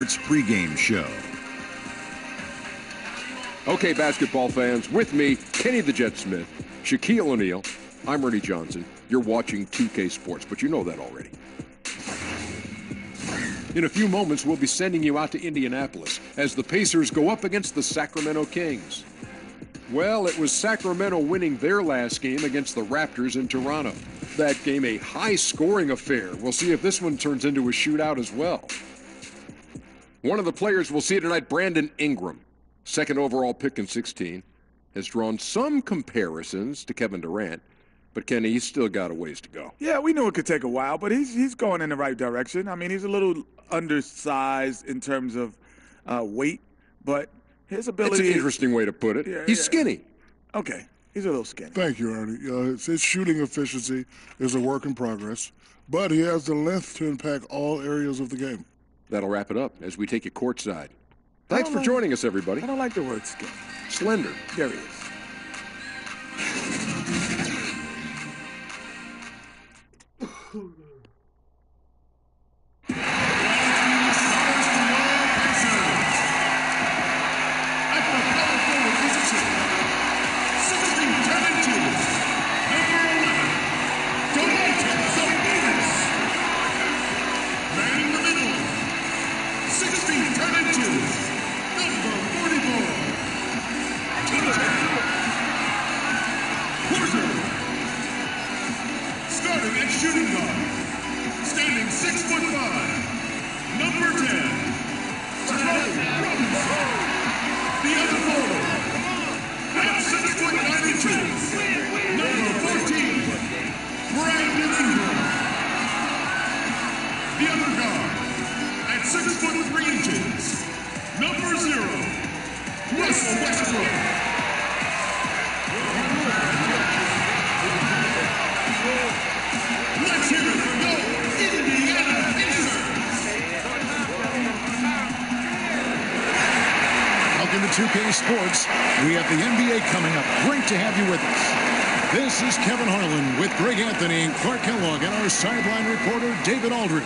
Pregame show. Okay, basketball fans, with me, Kenny the Jet Smith, Shaquille O'Neal, I'm Ernie Johnson. You're watching 2K Sports, but you know that already. In a few moments, we'll be sending you out to Indianapolis as the Pacers go up against the Sacramento Kings. Well, it was Sacramento winning their last game against the Raptors in Toronto. That game a high-scoring affair. We'll see if this one turns into a shootout as well. One of the players we'll see tonight, Brandon Ingram, second overall pick in 16, has drawn some comparisons to Kevin Durant, but Kenny, he's still got a ways to go. Yeah, we knew it could take a while, but he's going in the right direction. I mean, he's a little undersized in terms of weight, but his ability... It's an interesting way to put it. Yeah, he's skinny. Okay, he's a little skinny. Thank you, Ernie. His shooting efficiency is a work in progress, but he has the length to impact all areas of the game. That'll wrap it up as we take you courtside. Thanks for joining us, everybody. I don't like the word skinny. Slender. There he is. Starting at shooting guard, standing 6'5", number 10, Jerome Robinson. The other forward, at 6'9", number 14, Brandon Ingram. The other guard, at 6'3", number 0, Russell Westbrook. Let's hear it for your Indiana Pacers. Welcome to 2K Sports. We have the NBA coming up. Great to have you with us. This is Kevin Harlan with Greg Anthony and Clark Kellogg and our sideline reporter, David Aldridge.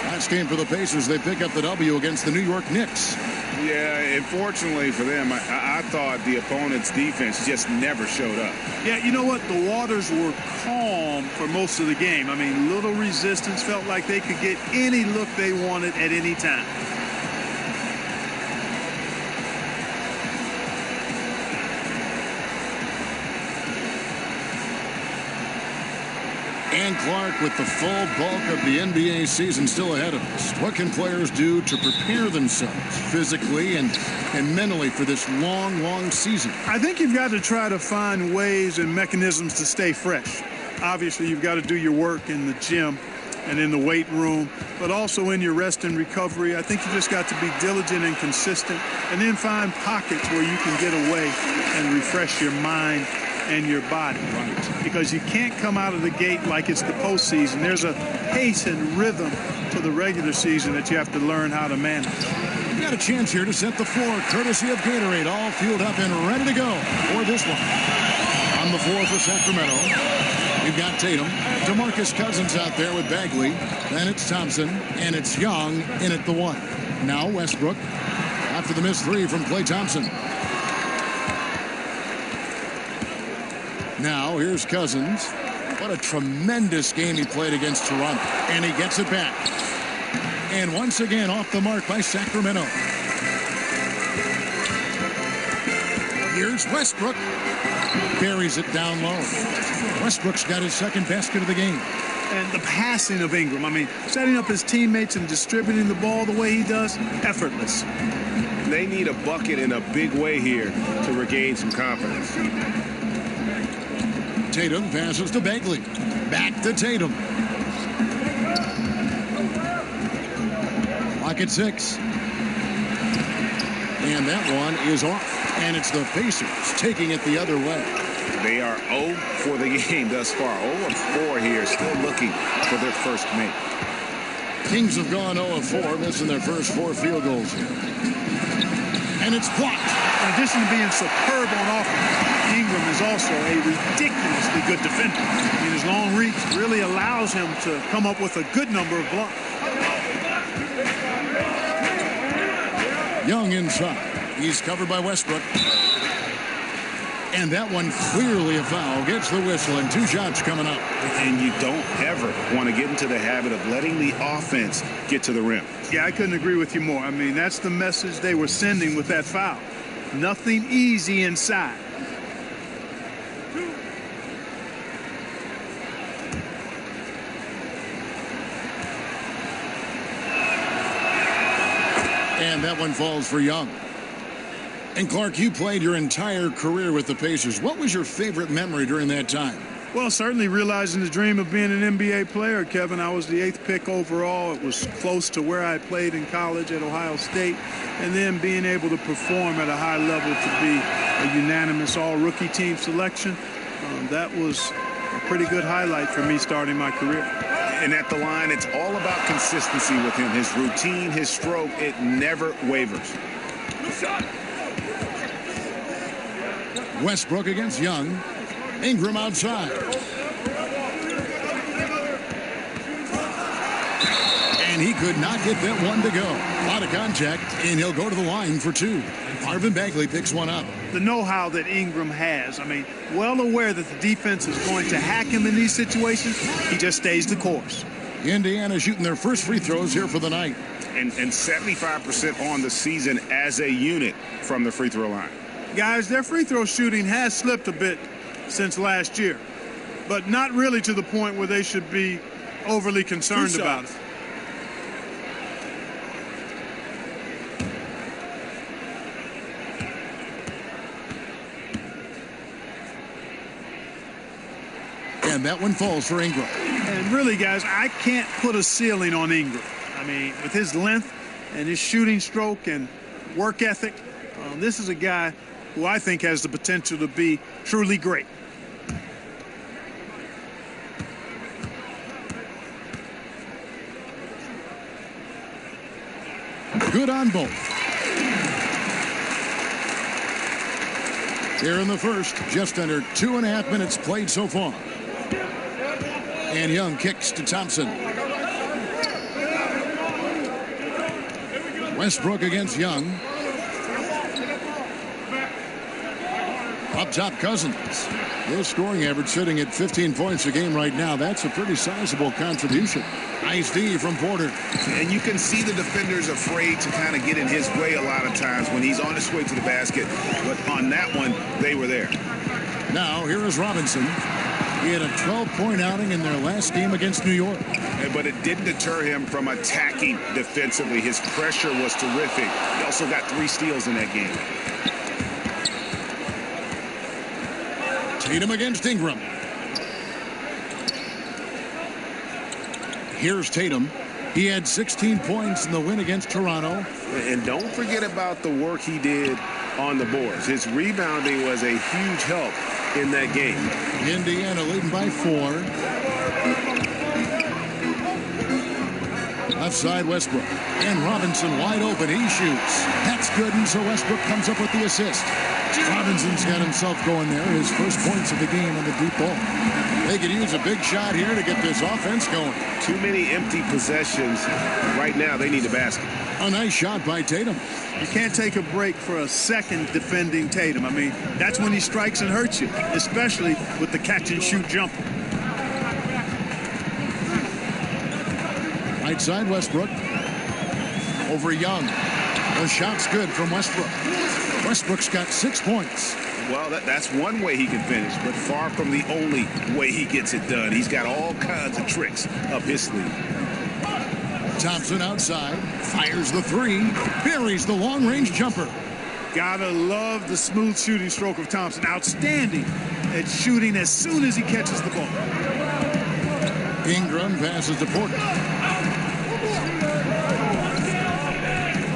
Last game for the Pacers, they pick up the W against the New York Knicks. Yeah, unfortunately for them, I thought the opponent's defense just never showed up. Yeah, you know what? The waters were calm for most of the game. I mean, little resistance, felt like they could get any look they wanted at any time. And Clark, with the full bulk of the NBA season still ahead of us, what can players do to prepare themselves physically and mentally for this long, long season? I think you've got to try to find ways and mechanisms to stay fresh. Obviously, you've got to do your work in the gym and in the weight room, but also in your rest and recovery. I think you just got to be diligent and consistent, and then find pockets where you can get away and refresh your mind and your body. Right. Because you can't come out of the gate like it's the postseason. There's a pace and rhythm to the regular season that you have to learn how to manage. You've got a chance here to set the floor, courtesy of Gatorade, all fueled up and ready to go for this one. On the floor for Sacramento, you've got Tatum, DeMarcus Cousins out there with Bagley, then it's Thompson, and it's Young in at the one. Now Westbrook, after the missed three from Klay Thompson. Now, here's Cousins. What a tremendous game he played against Toronto. And he gets it back. And once again, off the mark by Sacramento. Here's Westbrook. Buries it down low. Westbrook's got his second basket of the game. And the passing of Ingram, I mean, setting up his teammates and distributing the ball the way he does, effortless. They need a bucket in a big way here to regain some confidence. Tatum passes to Bagley. Back to Tatum. Clock at 6. And that one is off. And it's the Pacers taking it the other way. They are 0 for the game thus far. 0 of 4 here, still looking for their first make. Kings have gone 0 of 4, missing their first 4 field goals here. And it's blocked. In addition to being superb on offense, Ingram is also a ridiculously good defender. I mean, his long reach really allows him to come up with a good number of blocks. Young inside. He's covered by Westbrook. And that one clearly a foul. Gets the whistle and 2 shots coming up. And you don't ever want to get into the habit of letting the offense get to the rim. Yeah, I couldn't agree with you more. I mean, that's the message they were sending with that foul. Nothing easy inside. And that one falls for Young. And Clark, you played your entire career with the Pacers. What was your favorite memory during that time? Well, certainly realizing the dream of being an NBA player, Kevin. I was the 8th pick overall. It was close to where I played in college at Ohio State. And then being able to perform at a high level to be a unanimous all-rookie team selection, that was a pretty good highlight for me starting my career. And at the line, it's all about consistency with him. His routine, his stroke, it never wavers. Westbrook against Young. Ingram outside. And he could not get that one to go. A lot of contact, and he'll go to the line for 2. Marvin Bagley picks one up. The know-how that Ingram has, I mean, well aware that the defense is going to hack him in these situations, he just stays the course. Indiana shooting their first free throws here for the night. And 75% on the season as a unit from the free throw line. Guys, their free throw shooting has slipped a bit since last year, but not really to the point where they should be overly concerned about it. And that one falls for Ingram. And really, guys, I can't put a ceiling on Ingram. I mean, with his length and his shooting stroke and work ethic, this is a guy who I think has the potential to be truly great. Good on both. Here in the first, just under 2.5 minutes played so far. And Young kicks to Thompson. Westbrook against Young. Up top, Cousins. His scoring average sitting at 15 points a game right now. That's a pretty sizable contribution. Nice D from Porter. And you can see the defenders afraid to kind of get in his way a lot of times when he's on his way to the basket. But on that one, they were there. Now, here is Robinson. He had a 12-point outing in their last game against New York. But it didn't deter him from attacking defensively. His pressure was terrific. He also got 3 steals in that game. Tatum against Ingram. Here's Tatum. He had 16 points in the win against Toronto. And don't forget about the work he did on the boards. His rebounding was a huge help in that game. Indiana leading by 4. Left side, Westbrook. And Robinson wide open. He shoots. That's good, and so Westbrook comes up with the assist. Robinson's got himself going there. His first points of the game on the deep ball. They could use a big shot here to get this offense going. Too many empty possessions. Right now, they need a basket. A nice shot by Tatum. You can't take a break for a second defending Tatum. I mean, that's when he strikes and hurts you, especially with the catch-and-shoot jumper. Right side, Westbrook. Over Young. The shot's good from Westbrook. Westbrook's got 6 points. Well, that's one way he can finish, but far from the only way he gets it done. He's got all kinds of tricks up his sleeve. Thompson outside. Fires the 3. Buries the long-range jumper. Gotta love the smooth shooting stroke of Thompson. Outstanding at shooting as soon as he catches the ball. Ingram passes to Porter.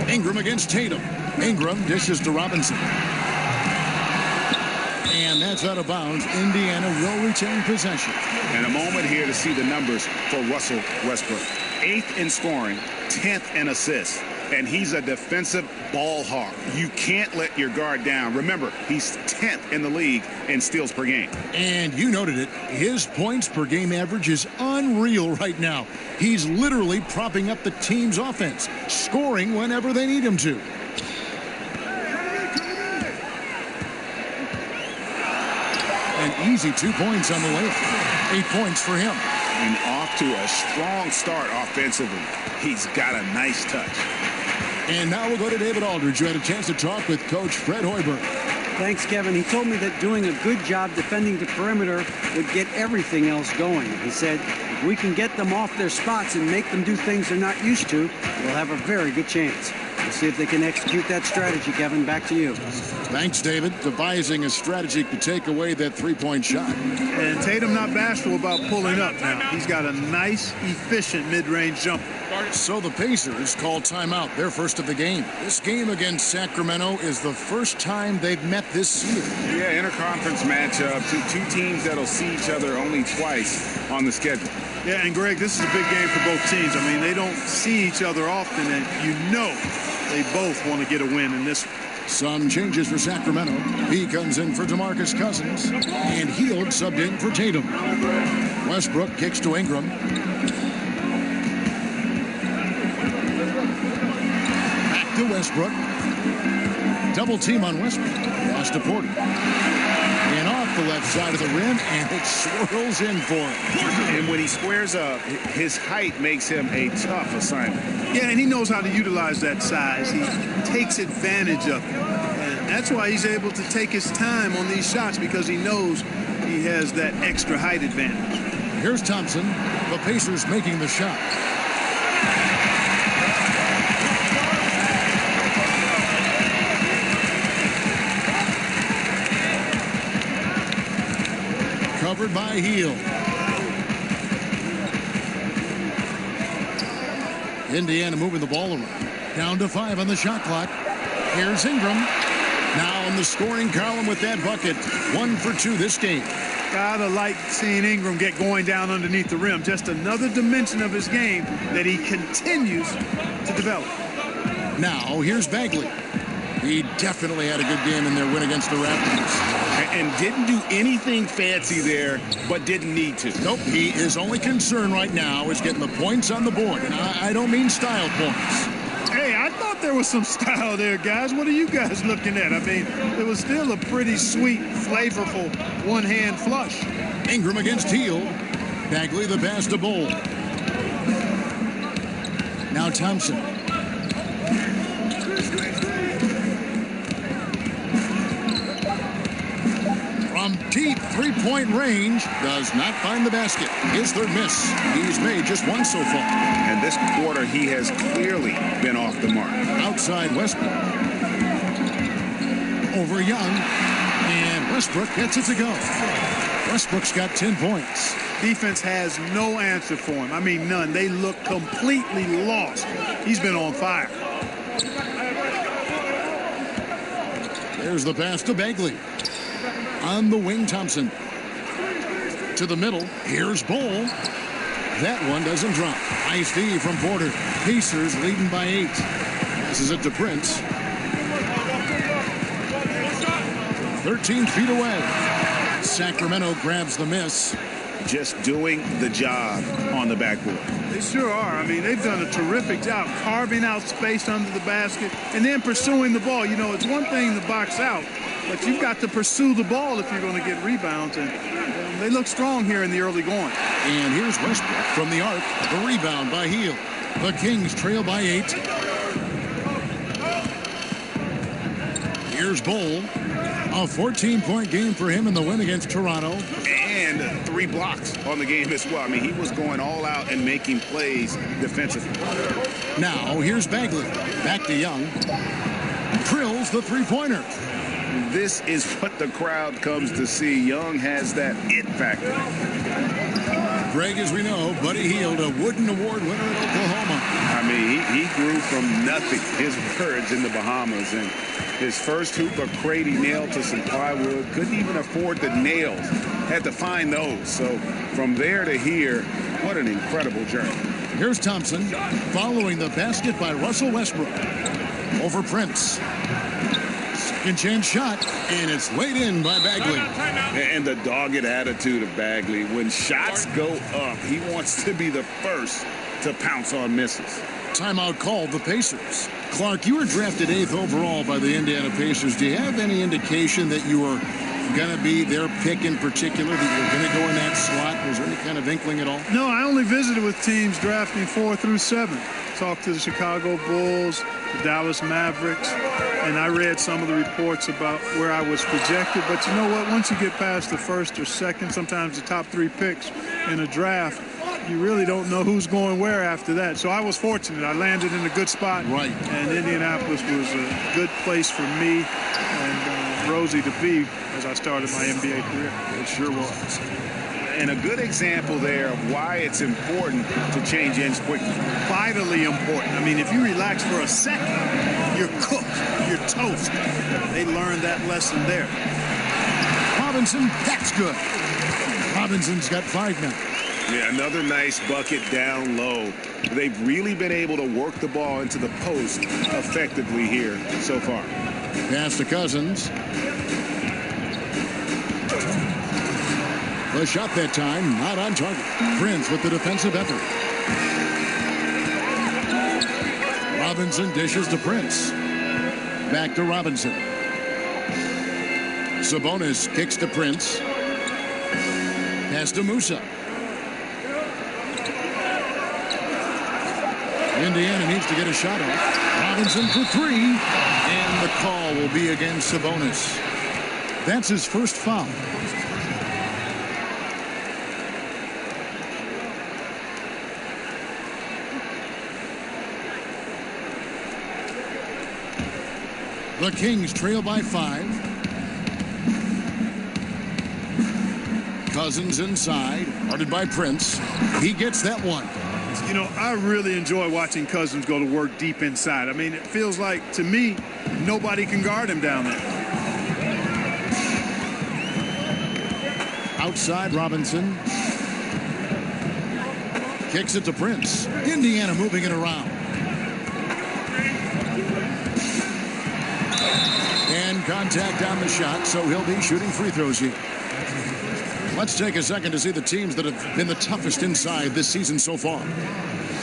Ingram against Tatum. Ingram dishes to Robinson. And that's out of bounds. Indiana will retain possession. And a moment here to see the numbers for Russell Westbrook. 8th in scoring, 10th in assists. And he's a defensive ball hawk. You can't let your guard down. Remember, he's 10th in the league in steals per game. And you noted it. His points per game average is unreal right now. He's literally propping up the team's offense, scoring whenever they need him to. easy 2 points on the layup. 8 points for him. And off to a strong start offensively. He's got a nice touch. And now we'll go to David Aldridge, who had a chance to talk with Coach Fred Hoiberg. Thanks, Kevin. He told me that doing a good job defending the perimeter would get everything else going. He said, if we can get them off their spots and make them do things they're not used to, we'll have a very good chance. We'll see if they can execute that strategy, Kevin. Back to you. Thanks, David. Devising a strategy to take away that three-point shot. And Tatum not bashful about pulling up now. He's got a nice, efficient mid-range jumper. So the Pacers call timeout, their first of the game. This game against Sacramento is the first time they've met this season. Yeah, interconference matchup. Two teams that'll see each other only twice on the schedule. Yeah, and Greg, this is a big game for both teams. I mean, they don't see each other often, and you know they both want to get a win in this one. Some changes for Sacramento. He comes in for DeMarcus Cousins, and Hield subbed in for Tatum. Westbrook kicks to Ingram. Back to Westbrook. Double team on Westbrook. Pass to Porter. And off the left side of the rim, and it swirls in for him. And when he squares up, his height makes him a tough assignment. Yeah, and he knows how to utilize that size. He takes advantage of it. And that's why he's able to take his time on these shots, because he knows he has that extra height advantage. Here's Thompson. The Pacers making the shot. Covered by Hield. Indiana moving the ball around. Down to 5 on the shot clock. Here's Ingram. Now in the scoring column with that bucket. 1 for 2 this game. Gotta like seeing Ingram get going down underneath the rim. Just another dimension of his game that he continues to develop. Now here's Bagley. He definitely had a good game in their win against the Raptors. And didn't do anything fancy there, but didn't need to. Nope, his only concern right now is getting the points on the board. And I don't mean style points. Hey, I thought there was some style there, guys. What are you guys looking at? I mean, it was still a pretty sweet, flavorful one-hand flush. Ingram against Hield. Bagley the pass to Bowl. Now Thompson. From deep three-point range, does not find the basket. His third miss. He's made just one so far. And this quarter, he has clearly been off the mark. Outside Westbrook. Over Young. And Westbrook gets it to go. Westbrook's got 10 points. Defense has no answer for him. I mean, none. They look completely lost. He's been on fire. There's the pass to Bagley. On the wing, Thompson. To the middle. Here's Bowl. That one doesn't drop. Nice D from Porter. Pacers leading by 8. Passes it to Prince. 13 feet away. Sacramento grabs the miss. Just doing the job on the backboard. They sure are. I mean, they've done a terrific job carving out space under the basket and then pursuing the ball. You know, it's one thing to box out, but you've got to pursue the ball if you're going to get rebounds. And they look strong here in the early going. And here's Westbrook from the arc. The rebound by Hield. The Kings trail by 8. Here's Bowl. A 14-point game for him in the win against Toronto. And 3 blocks on the game as well. I mean, he was going all out and making plays defensively. Now, here's Bagley. Back to Young. Drills the three-pointer. This is what the crowd comes to see. Young has that it factor. Greg, as we know, Buddy Hield, a Wooden Award winner in Oklahoma. I mean, he grew from nothing, his words, in the Bahamas. And his first hoop of crate, he nailed to some plywood. Couldn't even afford the nails. Had to find those. So from there to here, what an incredible journey. Here's Thompson following the basket by Russell Westbrook. Over Prince. Second chance shot, and it's laid in by Bagley. And the dogged attitude of Bagley. When shots go up, he wants to be the first to pounce on misses. Timeout called the Pacers. Clark, you were drafted 8th overall by the Indiana Pacers. Do you have any indication that you were going to be their pick in particular, that you're going to go in that slot? Was there any kind of inkling at all? No, I only visited with teams drafting 4 through 7. Talked to the Chicago Bulls, the Dallas Mavericks, and I read some of the reports about where I was projected. But you know what? Once you get past the first or second, sometimes the top 3 picks in a draft, you really don't know who's going where after that. So I was fortunate. I landed in a good spot. Right. And Indianapolis was a good place for me and Rosie to be as I started my NBA career. It sure was. And a good example there of why it's important to change ends quickly. Vitally important. I mean, if you relax for a second, you're cooked. You're toast. They learned that lesson there. Robinson, that's good. Robinson's got 5 now. Yeah, another nice bucket down low. They've really been able to work the ball into the post effectively here so far. Pass to Cousins. The shot that time, not on target. Prince with the defensive effort. Robinson dishes to Prince. Back to Robinson. Sabonis kicks to Prince. Pass to Musa. Indiana needs to get a shot off. Robinson for 3. And the call will be against Sabonis. That's his first foul. The Kings trail by 5. Cousins inside, guarded by Prince. He gets that one. You know, I really enjoy watching Cousins go to work deep inside. I mean, it feels like, to me, nobody can guard him down there. Outside, Robinson. Kicks it to Prince. Indiana moving it around. And contact on the shot, so he'll be shooting free throws here. Let's take a second to see the teams that have been the toughest inside this season so far.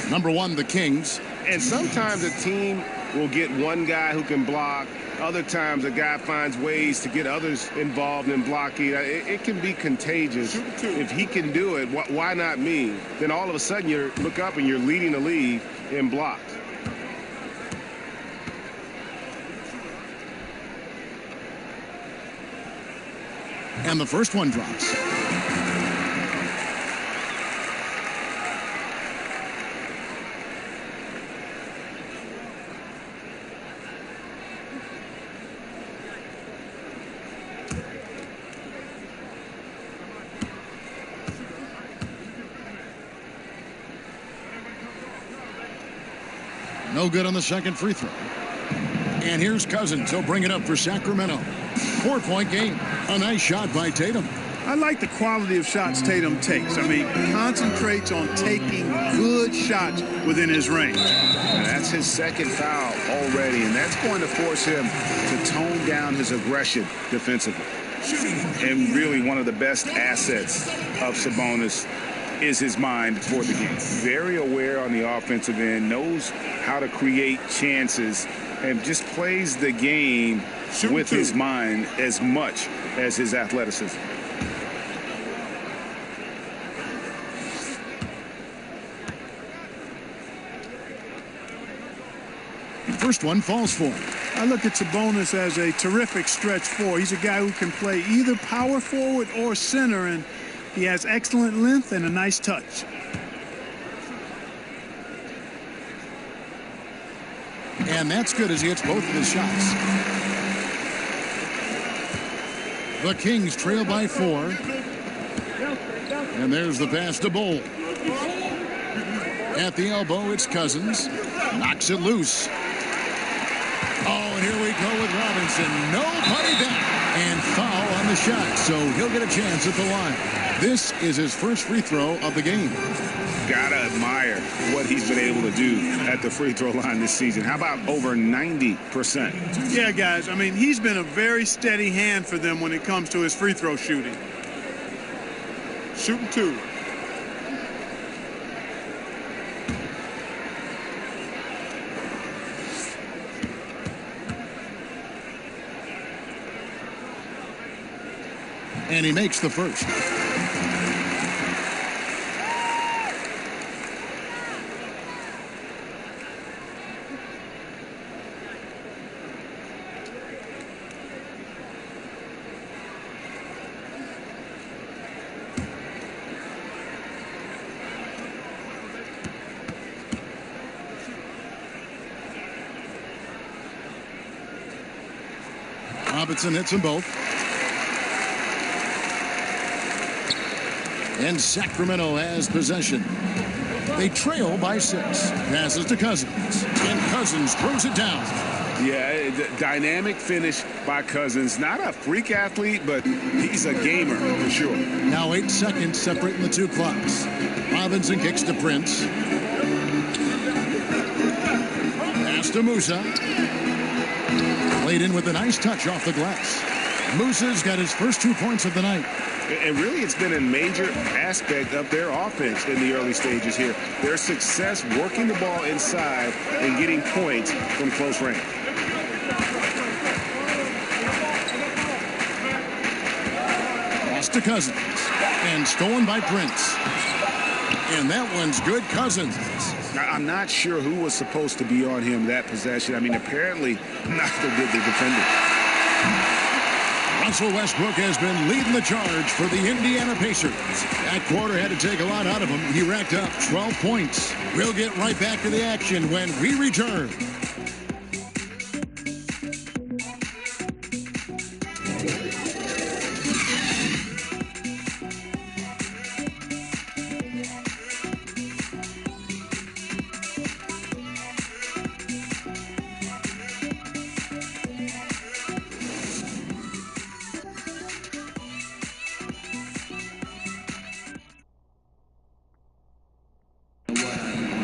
Number 1, the Kings. And sometimes a team will get one guy who can block. Other times a guy finds ways to get others involved in blocking. It can be contagious. If he can do it, why not me? Then all of a sudden you look up and you're leading the league in blocks. And the first one drops. No good on the second free throw. And here's Cousins. He'll bring it up for Sacramento. 4-point game. A nice shot by Tatum. I like the quality of shots Tatum takes. I mean, concentrates on taking good shots within his range. That's his second foul already, and that's going to force him to tone down his aggression defensively. And really one of the best assets of Sabonis is his mind for the game. Very aware on the offensive end, knows how to create chances, and just plays the game with his mind as much as his athleticism. First one falls for him. I look at Sabonis as a terrific stretch 4. He's a guy who can play either power forward or center, and he has excellent length and a nice touch. And that's good as he hits both of his shots. The Kings trail by 4. And there's the pass to Bol. At the elbow, it's Cousins. Knocks it loose. Oh, and here we go with Robinson. Nobody back. And foul on the shot. So he'll get a chance at the line. This is his first free throw of the game. Gotta admire what he's been able to do at the free throw line this season. How about over 90%? Yeah, guys, I mean, he's been a very steady hand for them when it comes to his free throw shooting. Shooting 2. And he makes the first. Robinson hits them both. And Sacramento has possession. They trail by 6. Passes to Cousins. And Cousins throws it down. Yeah, dynamic finish by Cousins. Not a freak athlete, but he's a gamer for sure. Now 8 seconds separating the two clocks. Robinson kicks to Prince. Pass to Musa. Played in with a nice touch off the glass. Musa's got his first 2 points of the night. And really, it's been a major aspect of their offense in the early stages here. Their success working the ball inside and getting points from close range. Pass to Cousins. And stolen by Prince. And that one's good. Cousins. I'm not sure who was supposed to be on him that possession. I mean, apparently not the good defender. Russell Westbrook has been leading the charge for the Indiana Pacers. That quarter had to take a lot out of him. He racked up 12 points. We'll get right back to the action when we return.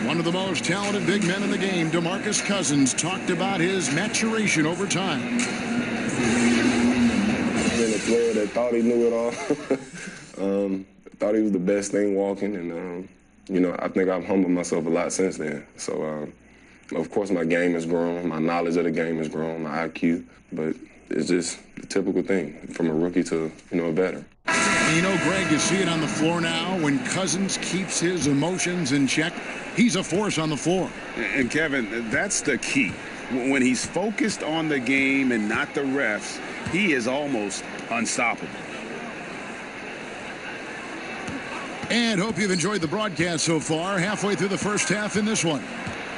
One of the most talented big men in the game, DeMarcus Cousins, talked about his maturation over time. Been a player that thought he knew it all. Thought he was the best thing walking, and you know, I think I've humbled myself a lot since then. So, of course, my game has grown, my knowledge of the game has grown, my IQ, but it's just the typical thing from a rookie to, you know, a veteran. You know, Greg, you see it on the floor now. When Cousins keeps his emotions in check, he's a force on the floor. And Kevin, that's the key. When he's focused on the game and not the refs, he is almost unstoppable. And hope you've enjoyed the broadcast so far. Halfway through the first half in this one.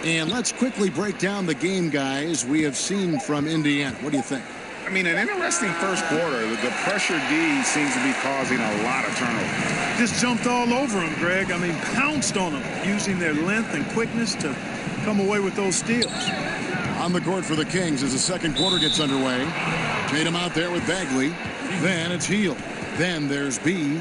And let's quickly break down the game, guys, we have seen from Indiana. What do you think? I mean, an interesting first quarter. The pressure D seems to be causing a lot of turnover. Just jumped all over him, Greg. I mean, pounced on him, using their length and quickness to come away with those steals. On the court for the Kings as the second quarter gets underway. Tatum out there with Bagley. Then it's Hield. Then there's B.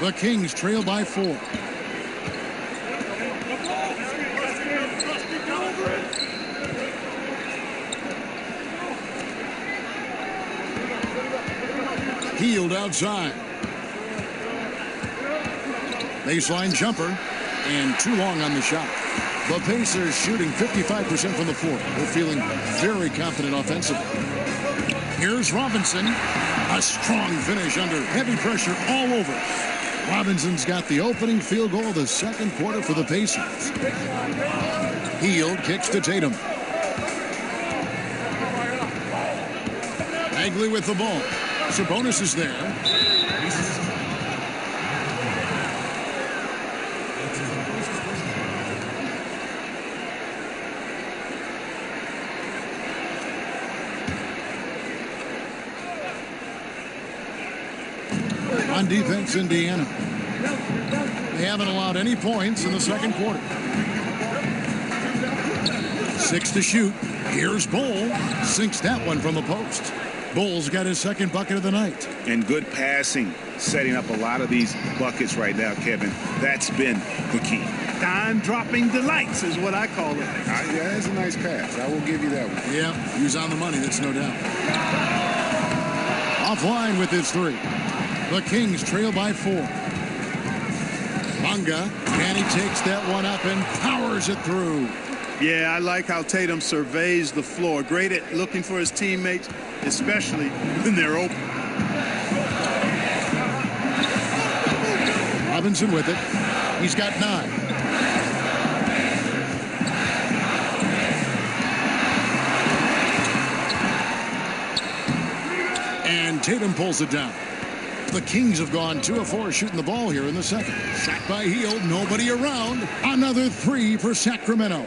The Kings trail by 4. Hield outside. Baseline jumper, and too long on the shot. The Pacers shooting 55% from the floor. They're feeling very confident offensively. Here's Robinson. A strong finish under heavy pressure all over. Robinson's got the opening field goal of the second quarter for the Pacers. Hield kicks to Tatum. Bagley with the ball. Sabonis is there. On defense, Indiana. They haven't allowed any points in the second quarter. 6 to shoot. Here's Bull. Sinks that one from the post. Bull's got his second bucket of the night. And good passing, setting up a lot of these buckets right now, Kevin. That's been the key. Dime-dropping delights is what I call it. Yeah, that's a nice pass. I will give you that one. Yeah, he was on the money, that's no doubt. Offline with his 3. The Kings trail by 4. Bonga, and he takes that one up and powers it through. Yeah, I like how Tatum surveys the floor. Great at looking for his teammates, especially when they're open. Robinson with it. He's got 9. And Tatum pulls it down. The Kings have gone 2 of 4 shooting the ball here in the second. Shot by Hield, nobody around. Another 3 for Sacramento.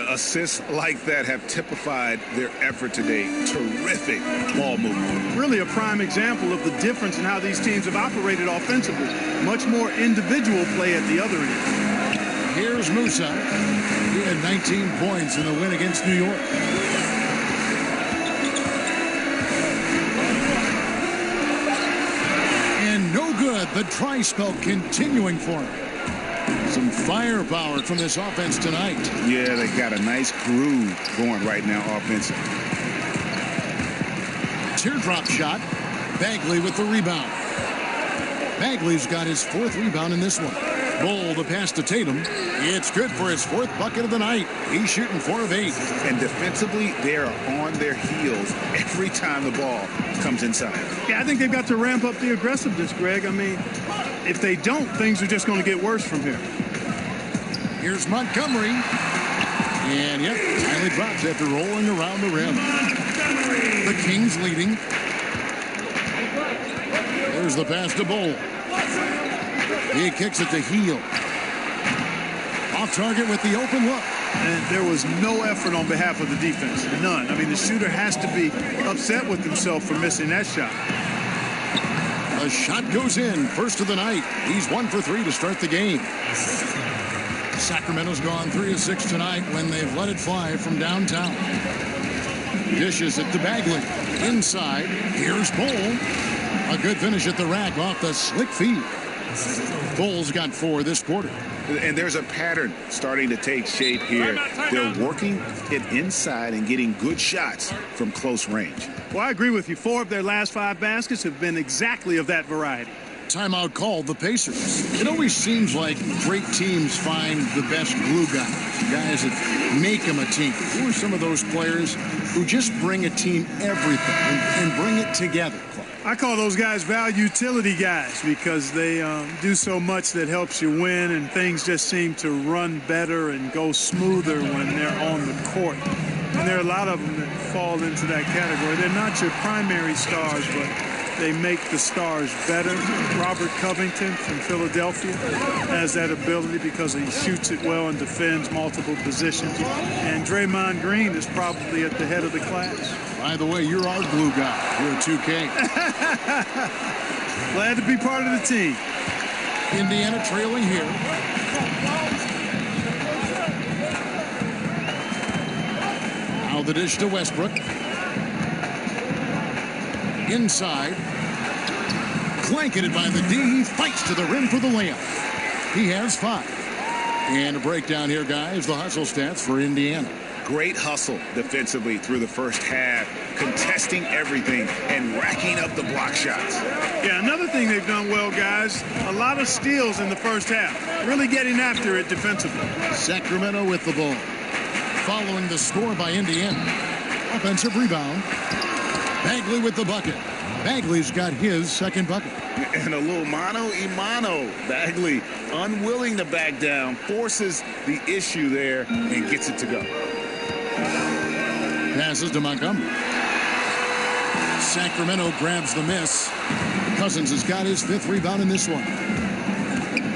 Assists like that have typified their effort today. Terrific ball movement. Really a prime example of the difference in how these teams have operated offensively. Much more individual play at the other end. Here's Musa. He had 19 points in the win against New York. And no good. The dry spell continuing for him. Some firepower from this offense tonight. Yeah, they got a nice groove going right now offensively. Teardrop shot. Bagley with the rebound. Bagley's got his 4th rebound in this one. Bull, the pass to Tatum. It's good for his 4th bucket of the night. He's shooting 4 of 8. And defensively, they are on their heels every time the ball comes inside. Yeah, I think they've got to ramp up the aggressiveness, Greg. I mean, if they don't, things are just going to get worse from here. Here's Montgomery. And, yep, finally drops after rolling around the rim. The Kings leading. There's the pass to Bull. He kicks it to Hield. Off target with the open look. And there was no effort on behalf of the defense. None. I mean, the shooter has to be upset with himself for missing that shot. The shot goes in. First of the night. He's 1 for 3 to start the game. Sacramento's gone 3 of 6 tonight when they've let it fly from downtown. Dishes it to Bagley. Inside. Here's Bull. A good finish at the rack off the slick feed. Bull's got 4 this quarter. And there's a pattern starting to take shape here. They're working it inside and getting good shots from close range. Well, I agree with you. 4 of their last 5 baskets have been exactly of that variety. Timeout called the Pacers. It always seems like great teams find the best glue guys that make them a team. Who are some of those players who just bring a team everything and bring it together? I call those guys value utility guys because they do so much that helps you win, and things just seem to run better and go smoother when they're on the court. And there are a lot of them that fall into that category. They're not your primary stars, but they make the stars better. Robert Covington from Philadelphia has that ability because he shoots it well and defends multiple positions. And Draymond Green is probably at the head of the class. By the way, you're our glue guy here at 2K. Glad to be part of the team. Indiana trailing here. Now the dish to Westbrook. Inside. Blanketed by the D. He fights to the rim for the layup. He has 5. And a breakdown here, guys. The hustle stats for Indiana. Great hustle defensively through the first half, contesting everything and racking up the block shots. Yeah, another thing they've done well, guys, a lot of steals in the first half. Really getting after it defensively. Sacramento with the ball. Following the score by Indiana. Offensive rebound. Bagley with the bucket. Bagley's got his 2nd bucket. And a little mano-a-mano. Bagley, unwilling to back down, forces the issue there and gets it to go. Passes to Montgomery. Sacramento grabs the miss. Cousins has got his 5th rebound in this one.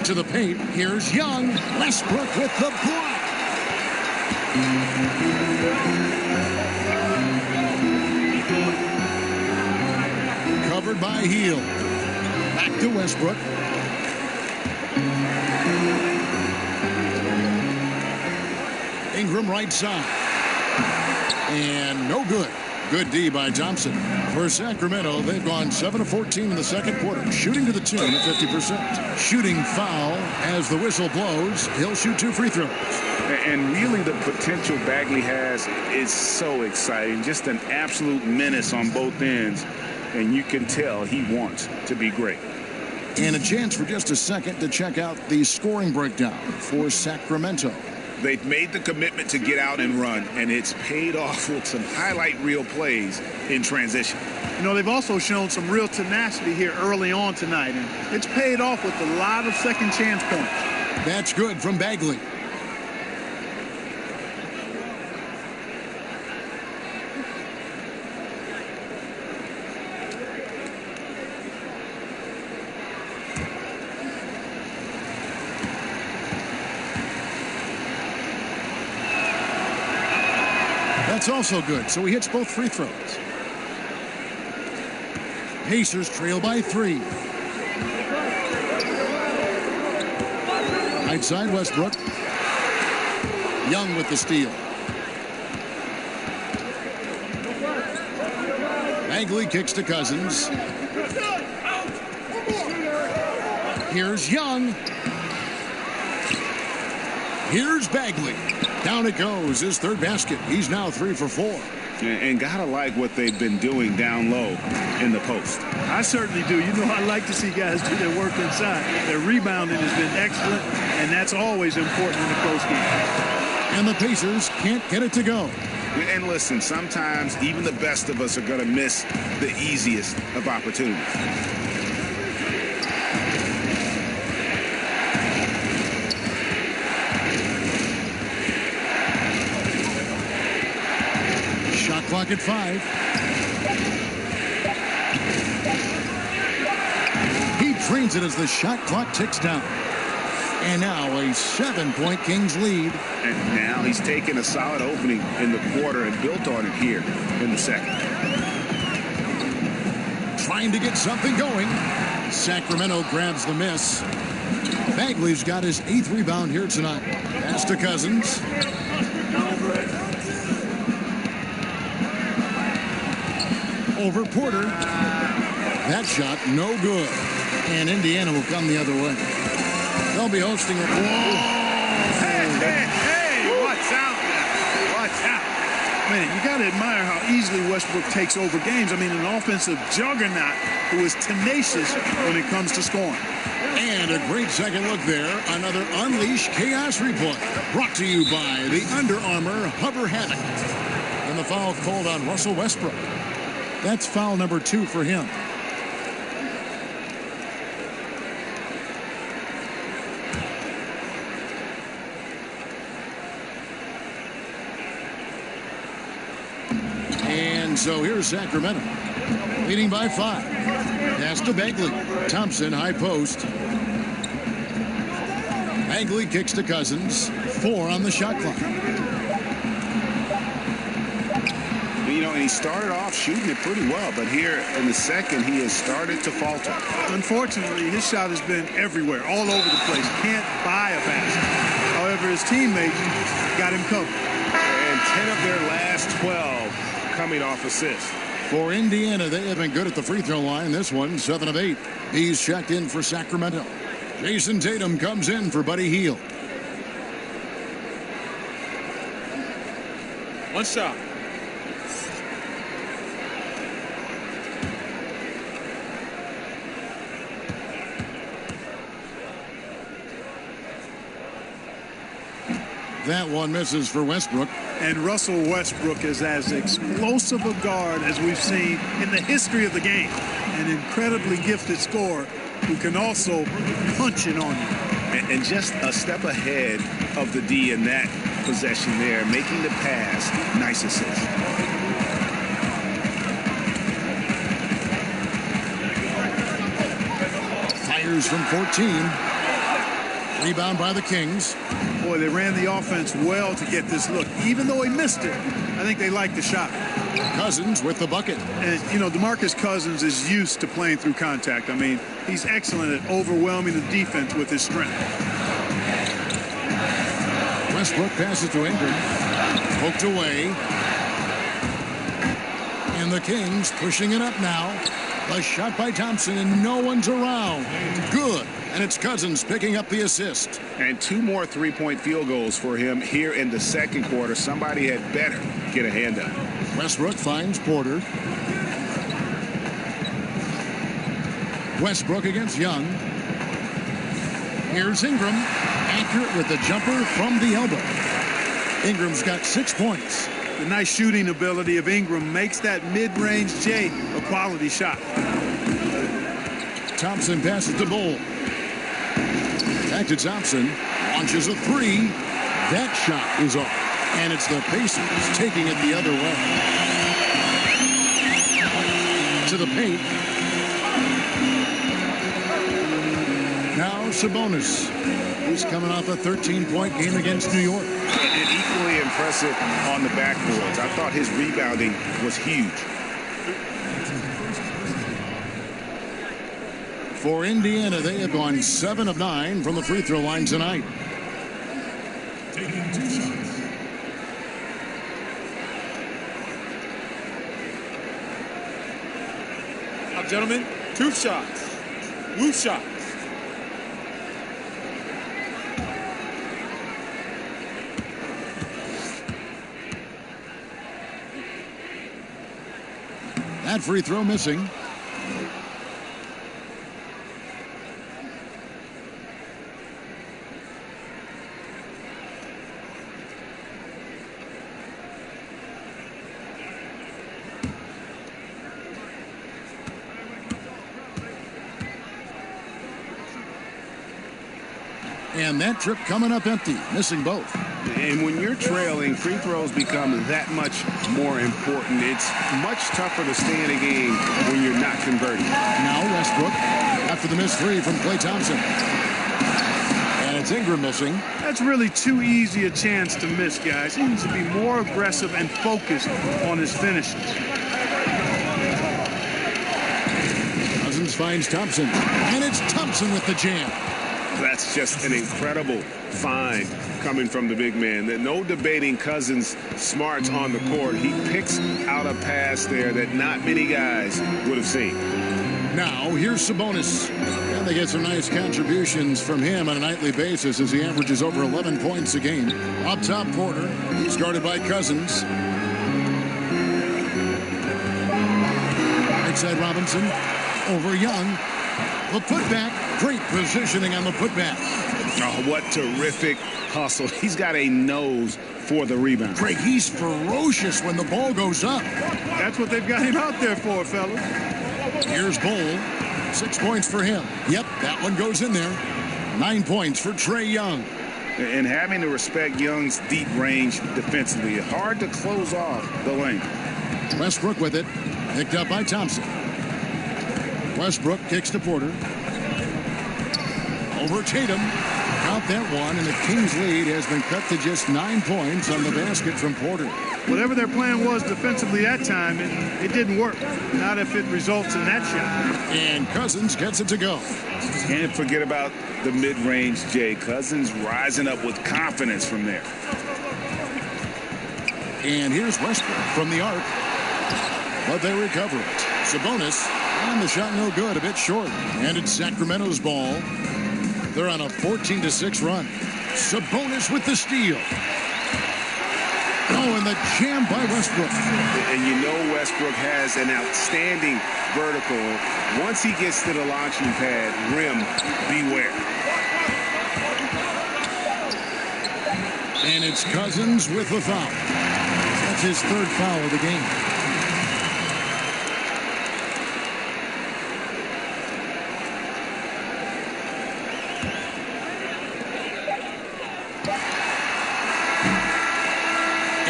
To the paint. Here's Young. Westbrook with the block. Covered by Hield. Back to Westbrook. Ingram right side. And no good. Good D by Thompson. For Sacramento, they've gone 7 of 14 in the second quarter, shooting to the tune of 50%. Shooting foul as the whistle blows. He'll shoot 2 free throws. And really the potential Bagley has is so exciting. Just an absolute menace on both ends. And you can tell he wants to be great. And a chance for just a second to check out the scoring breakdown for Sacramento. They've made the commitment to get out and run, and it's paid off with some highlight reel plays in transition. You know, they've also shown some real tenacity here early on tonight, and it's paid off with a lot of second chance points. That's good from Bagley. That's also good, so he hits both free throws. Pacers trail by 3. Right side, Westbrook. Young with the steal. Bagley kicks to Cousins. Here's Young. Here's Bagley. Down it goes, his third basket. He's now 3 for 4. And gotta like what they've been doing down low in the post. I certainly do. You know, I like to see guys do their work inside. Their rebounding has been excellent, and that's always important in a close game. And the Pacers can't get it to go. And listen, sometimes even the best of us are going to miss the easiest of opportunities. Shot clock at 5. He drains it as the shot clock ticks down. And now a 7-point Kings lead. And now he's taken a solid opening in the quarter and built on it here in the second. Trying to get something going. Sacramento grabs the miss. Bagley's got his 8th rebound here tonight. Pass to Cousins. Over Porter. That shot no good. And Indiana will come the other way. They'll be hosting a... Hey, watch out now. Watch out. Man, you got to admire how easily Westbrook takes over games. I mean, an offensive juggernaut who is tenacious when it comes to scoring. And a great second look there. Another Unleash Chaos replay. Brought to you by the Under Armour Hover Hammock. And the foul called on Russell Westbrook. That's foul number 2 for him. And so here's Sacramento, leading by 5. Pass to Bagley. Thompson, high post. Bagley kicks to Cousins. 4 on the shot clock. You know, and he started off shooting it pretty well, but here in the second, he has started to falter. Unfortunately, his shot has been everywhere, all over the place. Can't buy a basket. However, his teammates got him covered. And 10 of their last 12 coming off assists. For Indiana, they have been good at the free throw line. This one, 7 of 8. He's checked in for Sacramento. Jason Tatum comes in for Buddy Hield. One shot. That one misses for Westbrook. And Russell Westbrook is as explosive a guard as we've seen in the history of the game. An incredibly gifted scorer who can also punch it on you. And just a step ahead of the D in that possession there, making the pass. Nice assist. Fires from 14. Rebound by the Kings. Boy, they ran the offense well to get this look. Even though he missed it, I think they liked the shot. Cousins with the bucket. And, you know, DeMarcus Cousins is used to playing through contact. I mean, he's excellent at overwhelming the defense with his strength. Westbrook passes to Ingram. Poked away. And the Kings pushing it up now. A shot by Thompson, and no one's around. Good. And it's Cousins picking up the assist. And 2 more three-point field goals for him here in the second quarter. Somebody had better get a hand up. Westbrook finds Porter. Westbrook against Young. Here's Ingram. Accurate with the jumper from the elbow. Ingram's got 6 points. The nice shooting ability of Ingram makes that mid-range J a quality shot. Thompson passes to Bull. Back to Thompson. Launches a three. That shot is off. And it's the Pacers taking it the other way. To the paint. Now Sabonis, who's coming off a 13-point game against New York. And equally impressive on the backboards. I thought his rebounding was huge. For Indiana, they have gone 7 of 9 from the free throw line tonight. Taking 2 shots. Now, gentlemen, 2 shots. Loose shots. That free throw missing. And that trip coming up empty, missing both. And when you're trailing, free throws become that much more important. It's much tougher to stay in a game when you're not converting. Now Westbrook after the missed three from Klay Thompson. And it's Ingram missing. That's really too easy a chance to miss, guys. He needs to be more aggressive and focused on his finishes. Cousins finds Thompson. And it's Thompson with the jam. That's just an incredible find coming from the big man. No debating Cousins' smarts on the court. He picks out a pass there that not many guys would have seen. Now, here's Sabonis. And they get some nice contributions from him on a nightly basis as he averages over 11 points a game. Up top, Porter. He's guarded by Cousins. Right side, Robinson. Over Young. The putback, great positioning on the putback. Oh, what terrific hustle. He's got a nose for the rebound. Greg, he's ferocious when the ball goes up. That's what they've got him out there for, fellas. Here's Bull. 6 points for him. Yep, that one goes in there. 9 points for Trae Young. And having to respect Young's deep range defensively. Hard to close off the lane. Westbrook with it. Picked up by Thompson. Westbrook kicks to Porter. Over Tatum. Count that one, and the Kings' lead has been cut to just 9 points on the basket from Porter. Whatever their plan was defensively that time, it didn't work. Not if it results in that shot. And Cousins gets it to go. Can't forget about the mid-range Jay. Cousins rising up with confidence from there. And here's Westbrook from the arc. But they recover it. Sabonis, and the shot no good, a bit short. And it's Sacramento's ball. They're on a 14-6 run. Sabonis with the steal. Oh, and the jam by Westbrook. And you know Westbrook has an outstanding vertical. Once he gets to the launching pad, rim, beware. And it's Cousins with the foul. That's his 3rd foul of the game.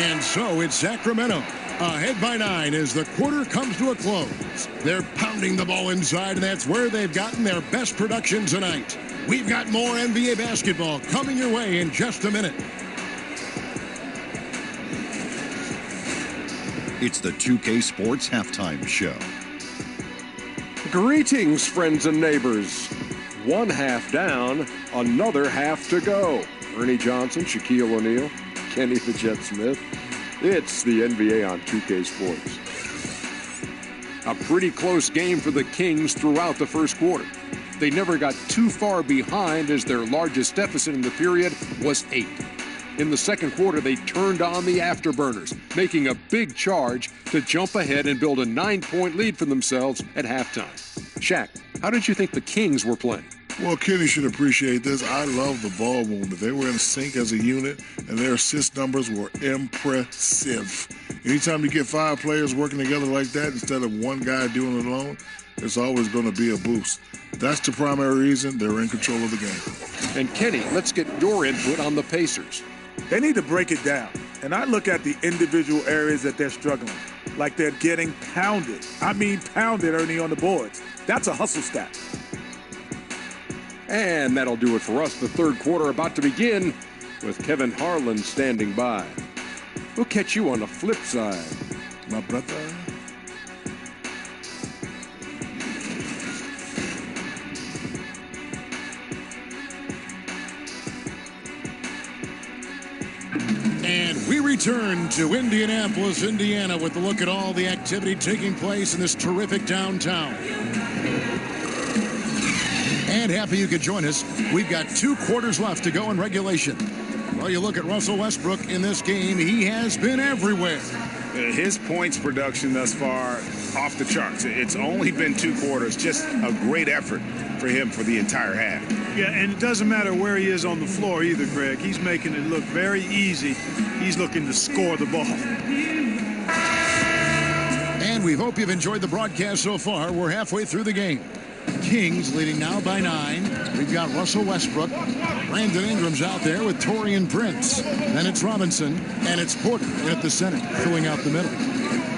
And so it's Sacramento ahead by 9 as the quarter comes to a close. They're pounding the ball inside, and that's where they've gotten their best production tonight. We've got more NBA basketball coming your way in just a minute. It's the 2K Sports Halftime Show. Greetings, friends and neighbors. 1 half down, another half to go. Ernie Johnson, Shaquille O'Neal, Kenny the Jet Smith. It's the NBA on 2K Sports. A pretty close game for the Kings throughout the first quarter. They never got too far behind as their largest deficit in the period was 8. In the second quarter, they turned on the afterburners, making a big charge to jump ahead and build a 9-point lead for themselves at halftime. Shaq, how did you think the Kings were playing? Well, Kenny should appreciate this. I love the ball movement. They were in sync as a unit, and their assist numbers were impressive. Anytime you get 5 players working together like that instead of one guy doing it alone, it's always going to be a boost. That's the primary reason they're in control of the game. And Kenny, let's get your input on the Pacers. They need to break it down. And I look at the individual areas that they're struggling. Like they're getting pounded. I mean pounded, Ernie, on the boards. That's a hustle stat. And that'll do it for us. The third quarter about to begin with Kevin Harlan standing by. We'll catch you on the flip side, my brother. And we return to Indianapolis, Indiana, with a look at all the activity taking place in this terrific downtown. And happy you could join us. We've got 2 quarters left to go in regulation. Well, you look at Russell Westbrook in this game, he has been everywhere. His points production thus far off the charts. It's only been 2 quarters. Just a great effort for him for the entire half. Yeah, and it doesn't matter where he is on the floor either, Greg. He's making it look very easy. He's looking to score the ball. And we hope you've enjoyed the broadcast so far. We're halfway through the game. Kings leading now by 9. We've got Russell Westbrook. Brandon Ingram's out there with Taurean Prince. Then it's Robinson, and it's Porter at the center, filling out the middle.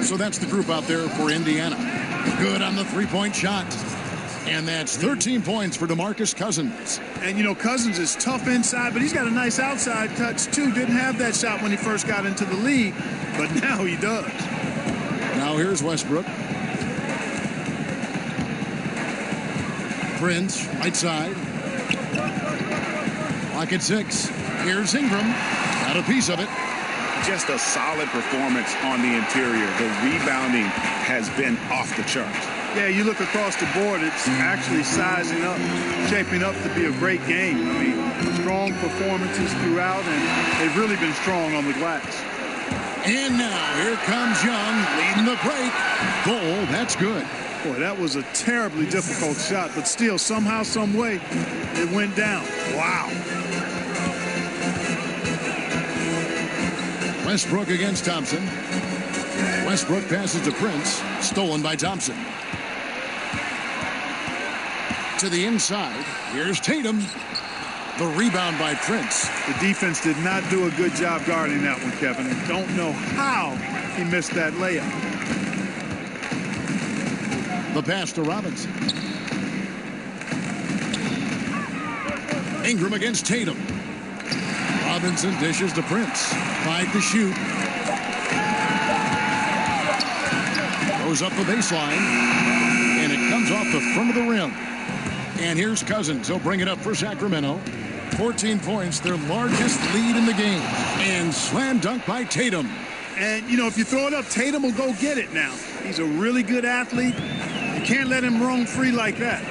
So that's the group out there for Indiana. Good on the three-point shot. And that's 13 points for DeMarcus Cousins. And, you know, Cousins is tough inside, but he's got a nice outside touch, too. Didn't have that shot when he first got into the league, but now he does. Now here's Westbrook. Prince, right side. Clock at 6. Here's Ingram. Got a piece of it. Just a solid performance on the interior. The rebounding has been off the charts. Yeah, you look across the board, it's actually sizing up, shaping up to be a great game. I mean, strong performances throughout, and they've really been strong on the glass. And now here comes Young leading the break. Goal, that's good. Boy, that was a terribly difficult shot, but still, somehow, some way, it went down. Wow. Westbrook against Thompson. Westbrook passes to Prince. Stolen by Thompson. To the inside. Here's Tatum. The rebound by Prince. The defense did not do a good job guarding that one, Kevin. I don't know how he missed that layup. The pass to Robinson. Ingram against Tatum. Robinson dishes to Prince. 5 to shoot. Goes up the baseline. And it comes off the front of the rim. And here's Cousins. He'll bring it up for Sacramento. 14 points, their largest lead in the game. And slam dunk by Tatum. And, you know, if you throw it up, Tatum will go get it now. He's a really good athlete. You can't let him roam free like that.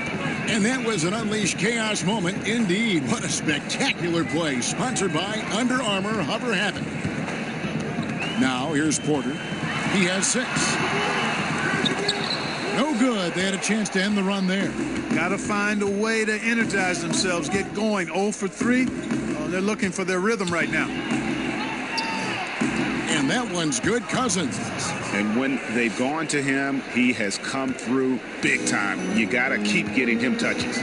And that was an Unleashed Chaos moment indeed. What a spectacular play. Sponsored by Under Armour Hover Habit. Now here's Porter. He has 6. No good. They had a chance to end the run there. Got to find a way to energize themselves, get going. 0 for 3. They're looking for their rhythm right now. And that one's good. Cousins. And when they've gone to him, he has come through big time. You got to keep getting him touches.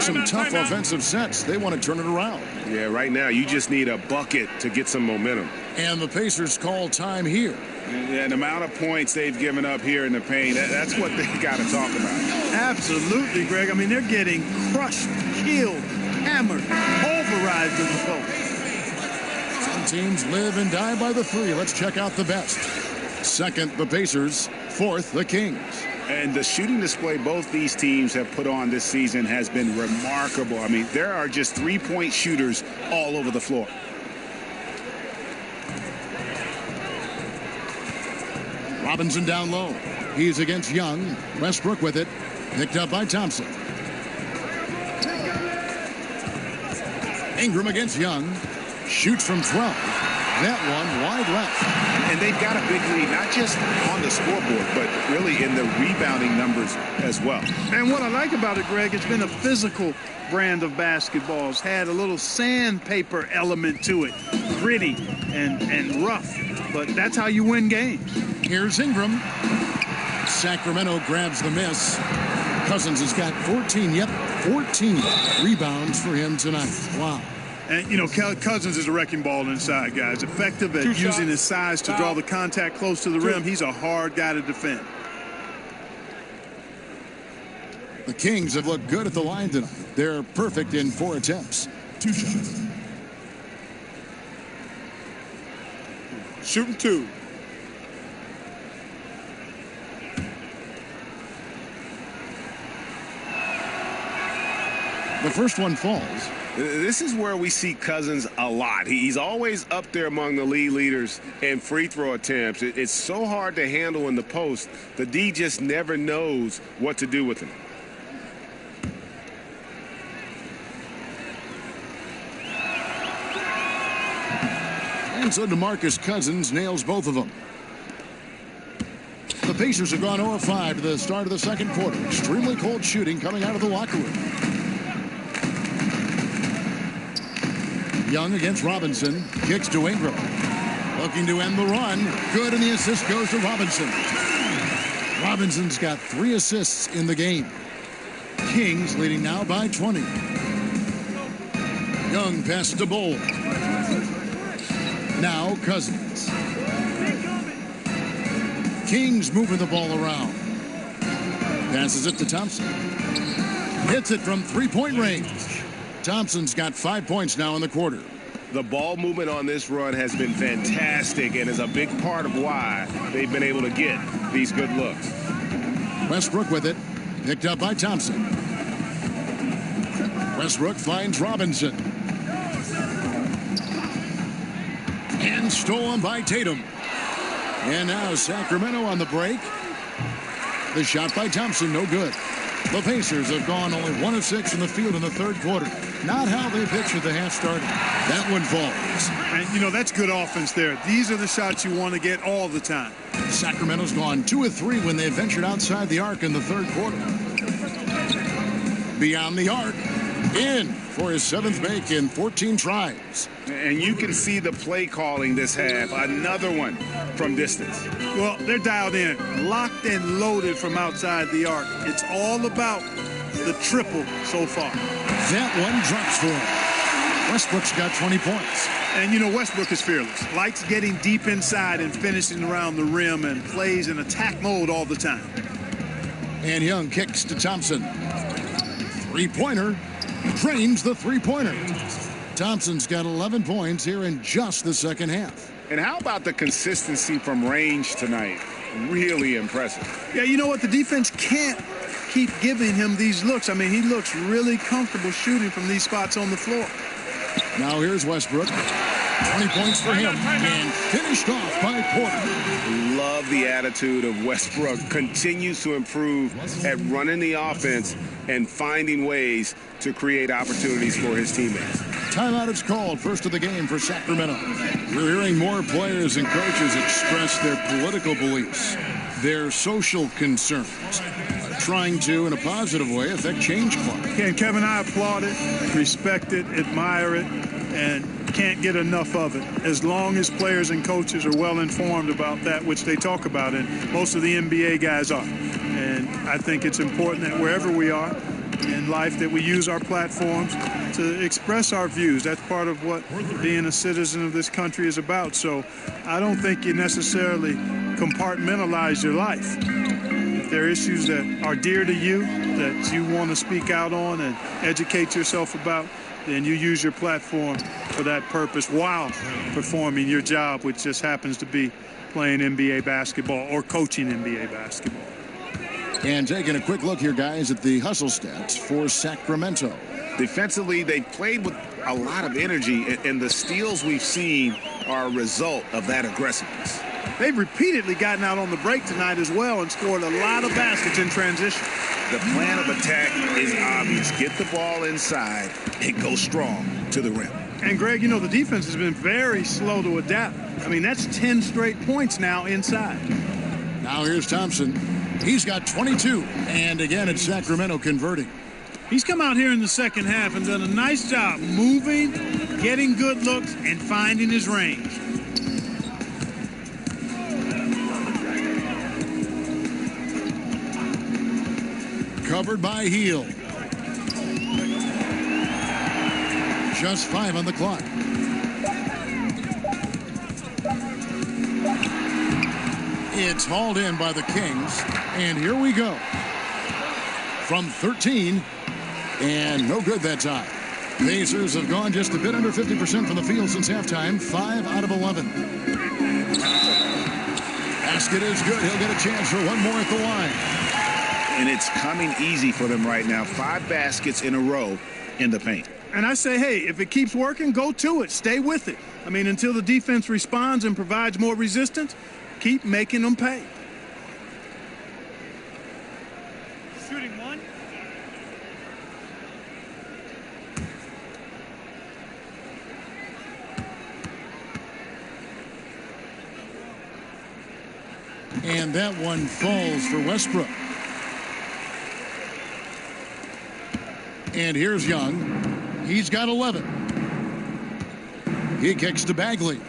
Some tough offensive sets. They want to turn it around. Yeah, right now you just need a bucket to get some momentum. And the Pacers call time here. Yeah, the amount of points they've given up here in the paint, that's what they got to talk about. Absolutely, Greg. I mean, they're getting crushed, killed, hammered, pulverized in the post. Some teams live and die by the 3. Let's check out the best. Second, the Pacers. Fourth, the Kings. And the shooting display both these teams have put on this season has been remarkable. I mean, there are just three-point shooters all over the floor. Robinson down low. He's against Young. Westbrook with it. Picked up by Thompson. Ingram against Young. Shoots from 12. That one wide left. And they've got a big lead, not just on the scoreboard, but really in the rebounding numbers as well. And what I like about it, Greg, it's been a physical brand of basketballs had a little sandpaper element to it, gritty and rough. But that's how you win games. Here's Ingram. Sacramento grabs the miss. Cousins has got 14 rebounds for him tonight. Wow. And, you know, Cousins is a wrecking ball inside, guys. Effective at using his size to draw the contact close to the rim. He's a hard guy to defend. The Kings have looked good at the line tonight. They're perfect in 4 attempts. 2 shots. Shooting 2. The first one falls. This is where we see Cousins a lot. He's always up there among the league leaders in free throw attempts. It's so hard to handle in the post. The D just never knows what to do with him. And so DeMarcus Cousins nails both of them. The Pacers have gone 0-5 to the start of the second quarter. Extremely cold shooting coming out of the locker room. Young against Robinson. Kicks to Ingram. Looking to end the run. Good, and the assist goes to Robinson. Robinson's got 3 assists in the game. Kings leading now by 20. Young passes to Bol. Now Cousins. Kings moving the ball around. Passes it to Thompson. Hits it from 3-point range. Thompson's got 5 points now in the quarter. The ball movement on this run has been fantastic and is a big part of why they've been able to get these good looks. Westbrook with it. Picked up by Thompson. Westbrook finds Robinson. And stolen by Tatum. And now Sacramento on the break. The shot by Thompson, no good. The Pacers have gone only 1 of 6 in the field in the third quarter. Not how they pictured the half started. That one falls. And, you know, that's good offense there. These are the shots you want to get all the time. Sacramento's gone 2 of 3 when they ventured outside the arc in the third quarter. Beyond the arc. In for his 7th make in 14 tries. And you can see the play calling this half. Another one from distance. Well, they're dialed in, locked and loaded from outside the arc. It's all about the triple so far. That one drops for him. Westbrook's got 20 points. And, you know, Westbrook is fearless. Likes getting deep inside and finishing around the rim and plays in attack mode all the time. And Young kicks to Thompson. 3-pointer. Drains the 3-pointer. Thompson's got 11 points here in just the second half. And how about the consistency from range tonight? Really impressive. Yeah, you know what? The defense can't keep giving him these looks. I mean, he looks really comfortable shooting from these spots on the floor. Now here's Westbrook. 20 points for him. And finished off by Porter. Love the attitude of Westbrook. Continues to improve at running the offense and finding ways to create opportunities for his teammates. Timeout is called. First of the game for Sacramento. We're hearing more players and coaches express their political beliefs, their social concerns, trying to, in a positive way, affect change club. And Kevin, I applaud it, respect it, admire it, and can't get enough of it. As long as players and coaches are well informed about that which they talk about, and most of the NBA guys are. And I think it's important that wherever we are in life that we use our platforms to express our views. That's part of what being a citizen of this country is about. So I don't think you necessarily compartmentalize your life. If there are issues that are dear to you, that you want to speak out on and educate yourself about, then you use your platform for that purpose while performing your job, which just happens to be playing NBA basketball or coaching NBA basketball. And taking a quick look here, guys, at the hustle stats for Sacramento. Defensively, they played with a lot of energy, and the steals we've seen are a result of that aggressiveness. They've repeatedly gotten out on the break tonight as well and scored a lot of baskets in transition. The plan of attack is obvious. Get the ball inside and go strong to the rim. And, Greg, you know, the defense has been very slow to adapt. I mean, that's 10 straight points now inside. Now here's Thompson. He's got 22. And again, it's Sacramento converting. He's come out here in the second half and done a nice job moving, getting good looks, and finding his range. Covered by Hield. Just 5 on the clock. It's hauled in by the Kings. And here we go. From 13. And no good that time. Pacers have gone just a bit under 50% from the field since halftime. 5 out of 11. Basket is good. He'll get a chance for one more at the line. And it's coming easy for them right now. 5 baskets in a row in the paint. And I say, hey, if it keeps working, go to it. Stay with it. I mean, until the defense responds and provides more resistance, keep making them pay. Shooting one. And that one falls for Westbrook. And here's Young. He's got 11. He kicks to Bagley.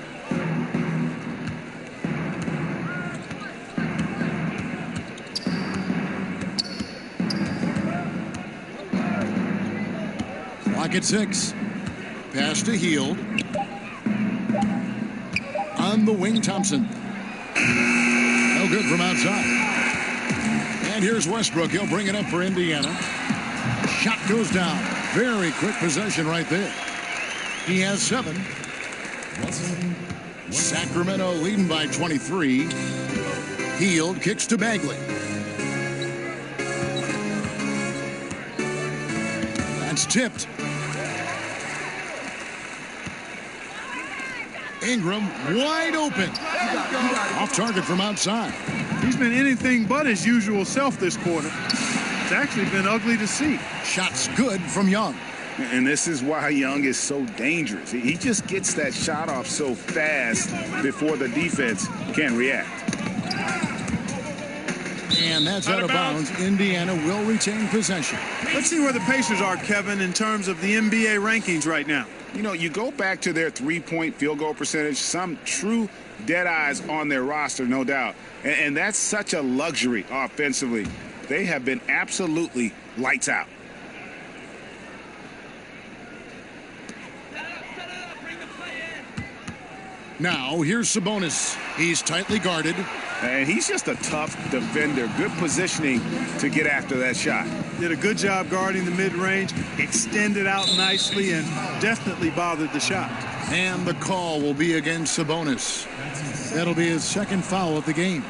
Clock at 6. Pass to Hield. On the wing, Thompson. No good from outside. And here's Westbrook. He'll bring it up for Indiana. Shot goes down. Very quick possession right there. He has 7. Sacramento leading by 23. Hield kicks to Bagley. That's tipped. Ingram wide open. Off target from outside. He's been anything but his usual self this quarter. It's actually been ugly to see. Shots good from Young. And this is why Young is so dangerous. He just gets that shot off so fast before the defense can react. And that's out of bounds. Indiana will retain possession. Let's see where the Pacers are, Kevin, in terms of the NBA rankings right now. You know, you go back to their three-point field goal percentage, some true dead eyes on their roster, no doubt. And that's such a luxury offensively. They have been absolutely lights out. Now, here's Sabonis. He's tightly guarded. And he's just a tough defender. Good positioning to get after that shot. Did a good job guarding the mid-range, extended out nicely, and definitely bothered the shot. And the call will be against Sabonis. That'll be his second foul of the game.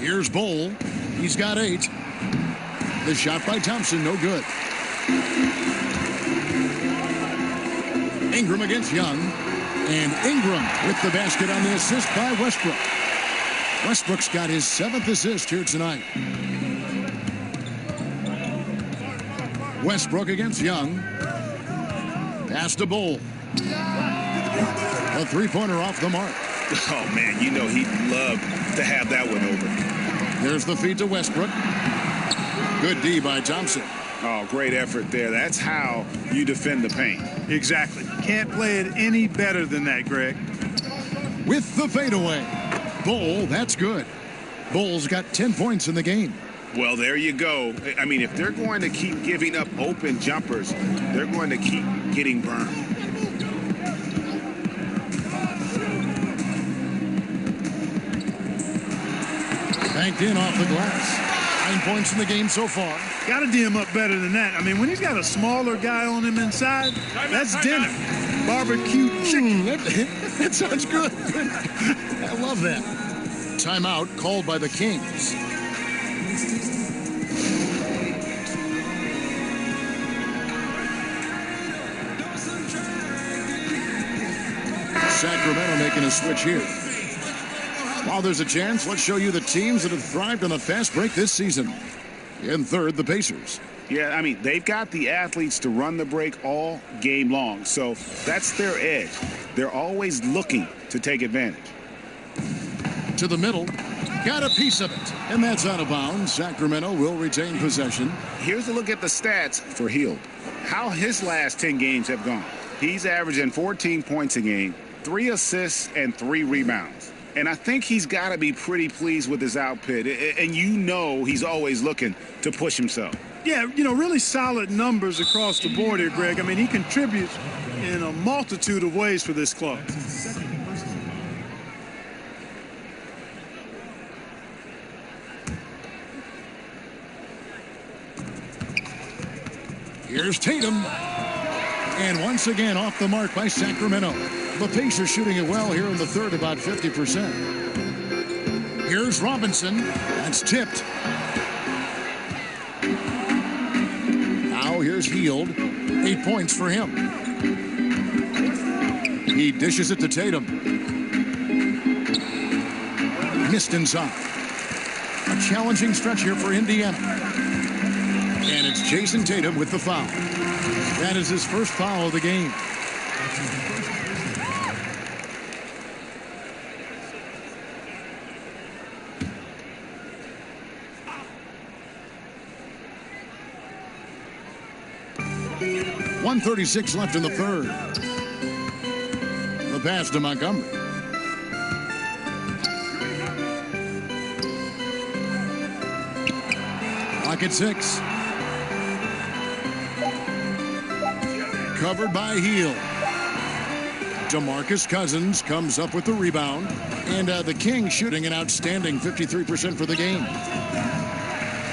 Here's Bol. He's got 8. The shot by Thompson, no good. Ingram against Young. And Ingram with the basket on the assist by Westbrook. Westbrook's got his 7th assist here tonight. Westbrook against Young. Pass to Bol. A three-pointer off the mark. Oh, man, you know he'd love to have that one over. There's the feed to Westbrook. Good D by Thompson. Oh, great effort there. That's how you defend the paint. Exactly. Can't play it any better than that, Greg. With the fadeaway. Bol, that's good. Bol's got 10 points in the game. Well, there you go. I mean, if they're going to keep giving up open jumpers, they're going to keep getting burned. Banked in off the glass. 9 points in the game so far. Got to D him up better than that. I mean, when he's got a smaller guy on him inside, that's dinner. Barbecue chicken. That sounds good. I love that. Timeout called by the Kings. Sacramento making a switch here. While there's a chance, let's show you the teams that have thrived on the fast break this season. In third, the Pacers. Yeah, I mean, they've got the athletes to run the break all game long, so that's their edge. They're always looking to take advantage. To the middle. Got a piece of it. And that's out of bounds. Sacramento will retain possession. Here's a look at the stats for Hield. How his last 10 games have gone. He's averaging 14 points a game, 3 assists, and 3 rebounds. And I think he's got to be pretty pleased with his output. And you know he's always looking to push himself. Yeah, really solid numbers across the board here, Greg. I mean, he contributes in a multitude of ways for this club. Here's Tatum. And once again off the mark by Sacramento. The Pacers shooting it well here in the third, about 50%. Here's Robinson. That's tipped. Now here's Hield. 8 points for him. He dishes it to Tatum. Missed inside. A challenging stretch here for Indiana. And it's Jason Tatum with the foul. That is his first foul of the game. .136 left in the third. The pass to Montgomery. Clock at 6. Covered by Hield. DeMarcus Cousins comes up with the rebound. And the Kings shooting an outstanding 53% for the game.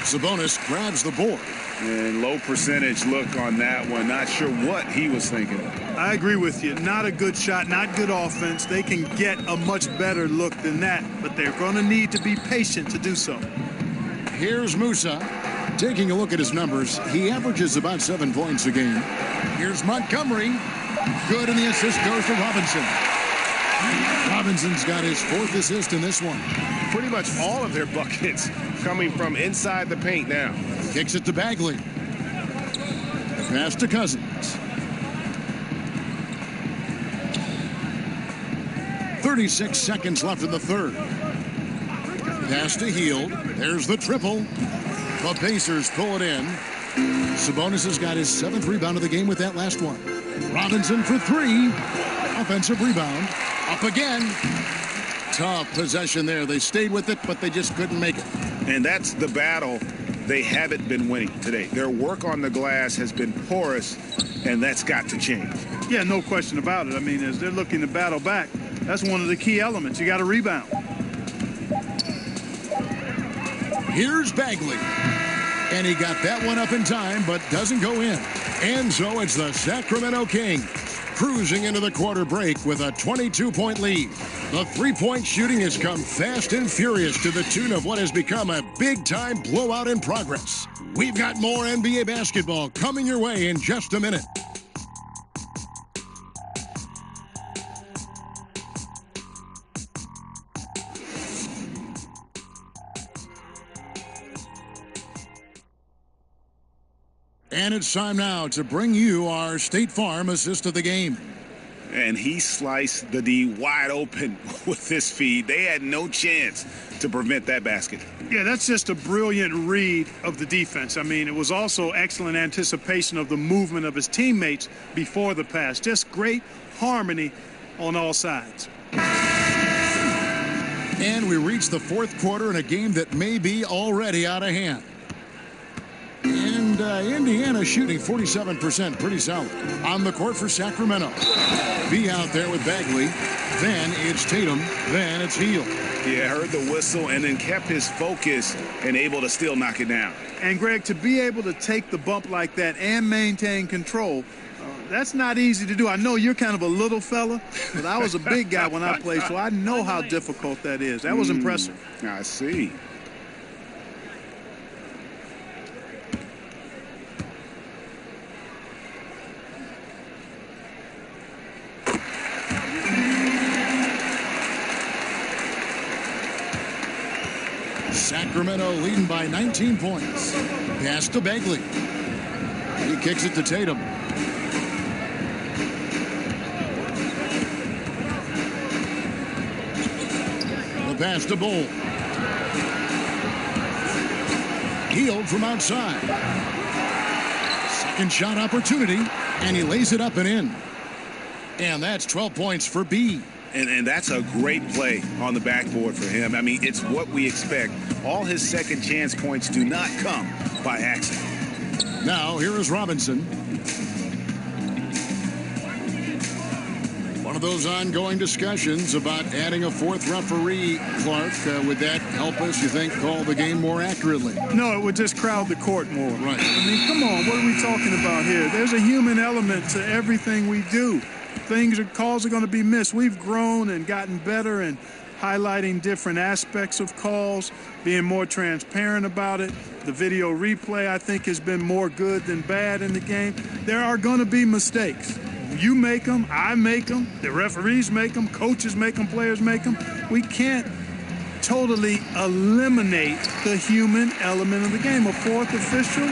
Sabonis grabs the board. And low percentage look on that one. Not sure what he was thinking. I agree with you. Not a good shot, not good offense. They can get a much better look than that, but they're going to need to be patient to do so. Here's Musa. Taking a look at his numbers, he averages about 7 points a game. Here's Montgomery. Good, and the assist goes to Robinson. Robinson's got his 4th assist in this one. Pretty much all of their buckets coming from inside the paint now. Kicks it to Bagley. Pass to Cousins. 36 seconds left in the third. Pass to Hield. There's the triple. The Pacers pull it in. Sabonis has got his 7th rebound of the game with that last one. Robinson for 3. Offensive rebound. Up again. Tough possession there. They stayed with it, but they just couldn't make it. And that's the battle they haven't been winning today. Their work on the glass has been porous, and that's got to change. Yeah, no question about it. I mean, as they're looking to battle back, that's one of the key elements. You got to rebound. Here's Bagley. And he got that one up in time, but doesn't go in. And so it's the Sacramento Kings cruising into the quarter break with a 22-point lead. The three-point shooting has come fast and furious to the tune of what has become a big-time blowout in progress. We've got more NBA basketball coming your way in just a minute. And it's time now to bring you our State Farm assist of the game. And he sliced the D wide open with this feed. They had no chance to prevent that basket. Yeah, that's just a brilliant read of the defense. I mean, it was also excellent anticipation of the movement of his teammates before the pass. Just great harmony on all sides. And we reach the fourth quarter in a game that may be already out of hand. And Indiana shooting 47%, pretty solid. On the court for Sacramento. B out there with Bagley. Then it's Tatum. Then it's Hield. Yeah, heard the whistle and then kept his focus and able to still knock it down. And, Greg, to be able to take the bump like that and maintain control, that's not easy to do. I know you're kind of a little fella, but I was a big guy when I played, so I know how difficult that is. That was impressive. I see. Sacramento leading by 19 points. Pass to Bagley. He kicks it to Tatum. pass to Bull. Hield from outside. Second shot opportunity, and he lays it up and in. And that's 12 points for B. And that's a great play on the backboard for him. I mean, it's what we expect. All his second chance points do not come by accident. Now, here is Robinson. One of those ongoing discussions about adding a fourth referee, Clark. Would that help us, you think, call the game more accurately? No, it would just crowd the court more. Right. I mean, come on, what are we talking about here? There's a human element to everything we do. Calls are going to be missed. We've grown and gotten better in highlighting different aspects of calls, being more transparent about it. The video replay, I think, has been more good than bad in the game. There are going to be mistakes. You make them, I make them, the referees make them, coaches make them, players make them. We can't totally eliminate the human element of the game. A fourth official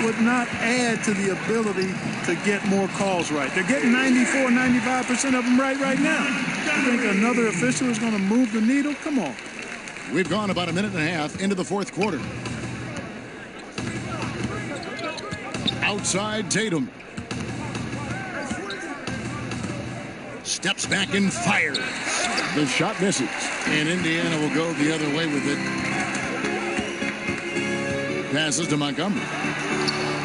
would not add to the ability to get more calls right. They're getting 94, 95% of them right now. You think another official is going to move the needle? Come on. We've gone about a minute and a half into the fourth quarter. Outside Tatum. Steps back and fires. The shot misses. And Indiana will go the other way with it. Passes to Montgomery.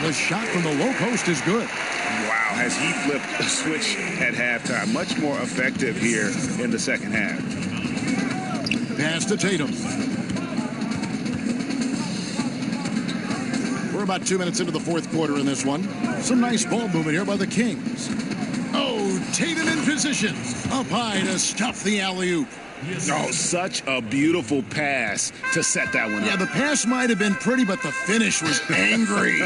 The shot from the low post is good. Wow, has he flipped the switch at halftime. Much more effective here in the second half. Pass to Tatum. We're about 2 minutes into the fourth quarter in this one. Some nice ball movement here by the Kings. Oh, Tatum in position. Up high to stuff the alley-oop. Oh, such a beautiful pass to set that one up. Yeah, the pass might have been pretty, but the finish was angry.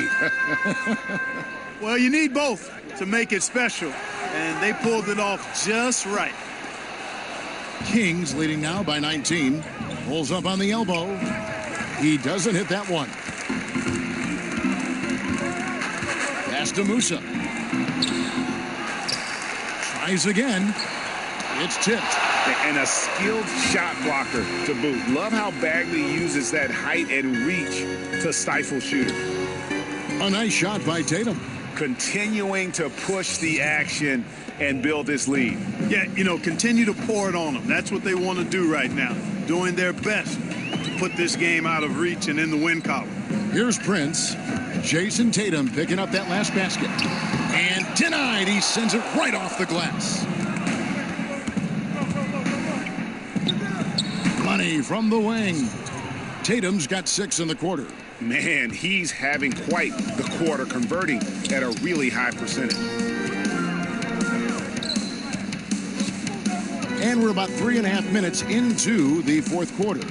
Well, you need both to make it special, and they pulled it off just right. Kings leading now by 19. Pulls up on the elbow. He doesn't hit that one. Pass to Musa. Tries again. It's tipped. And a skilled shot blocker to boot. Love how Bagley uses that height and reach to stifle shooting. A nice shot by Tatum. Continuing to push the action and build this lead. Yeah, continue to pour it on them. That's what they want to do right now. Doing their best to put this game out of reach and in the win column. Here's Prince. Jason Tatum picking up that last basket. And denied. He sends it right off the glass. Money from the wing. Tatum's got 6 in the quarter. Man, he's having quite the quarter, converting at a really high percentage. And we're about 3.5 minutes into the fourth quarter.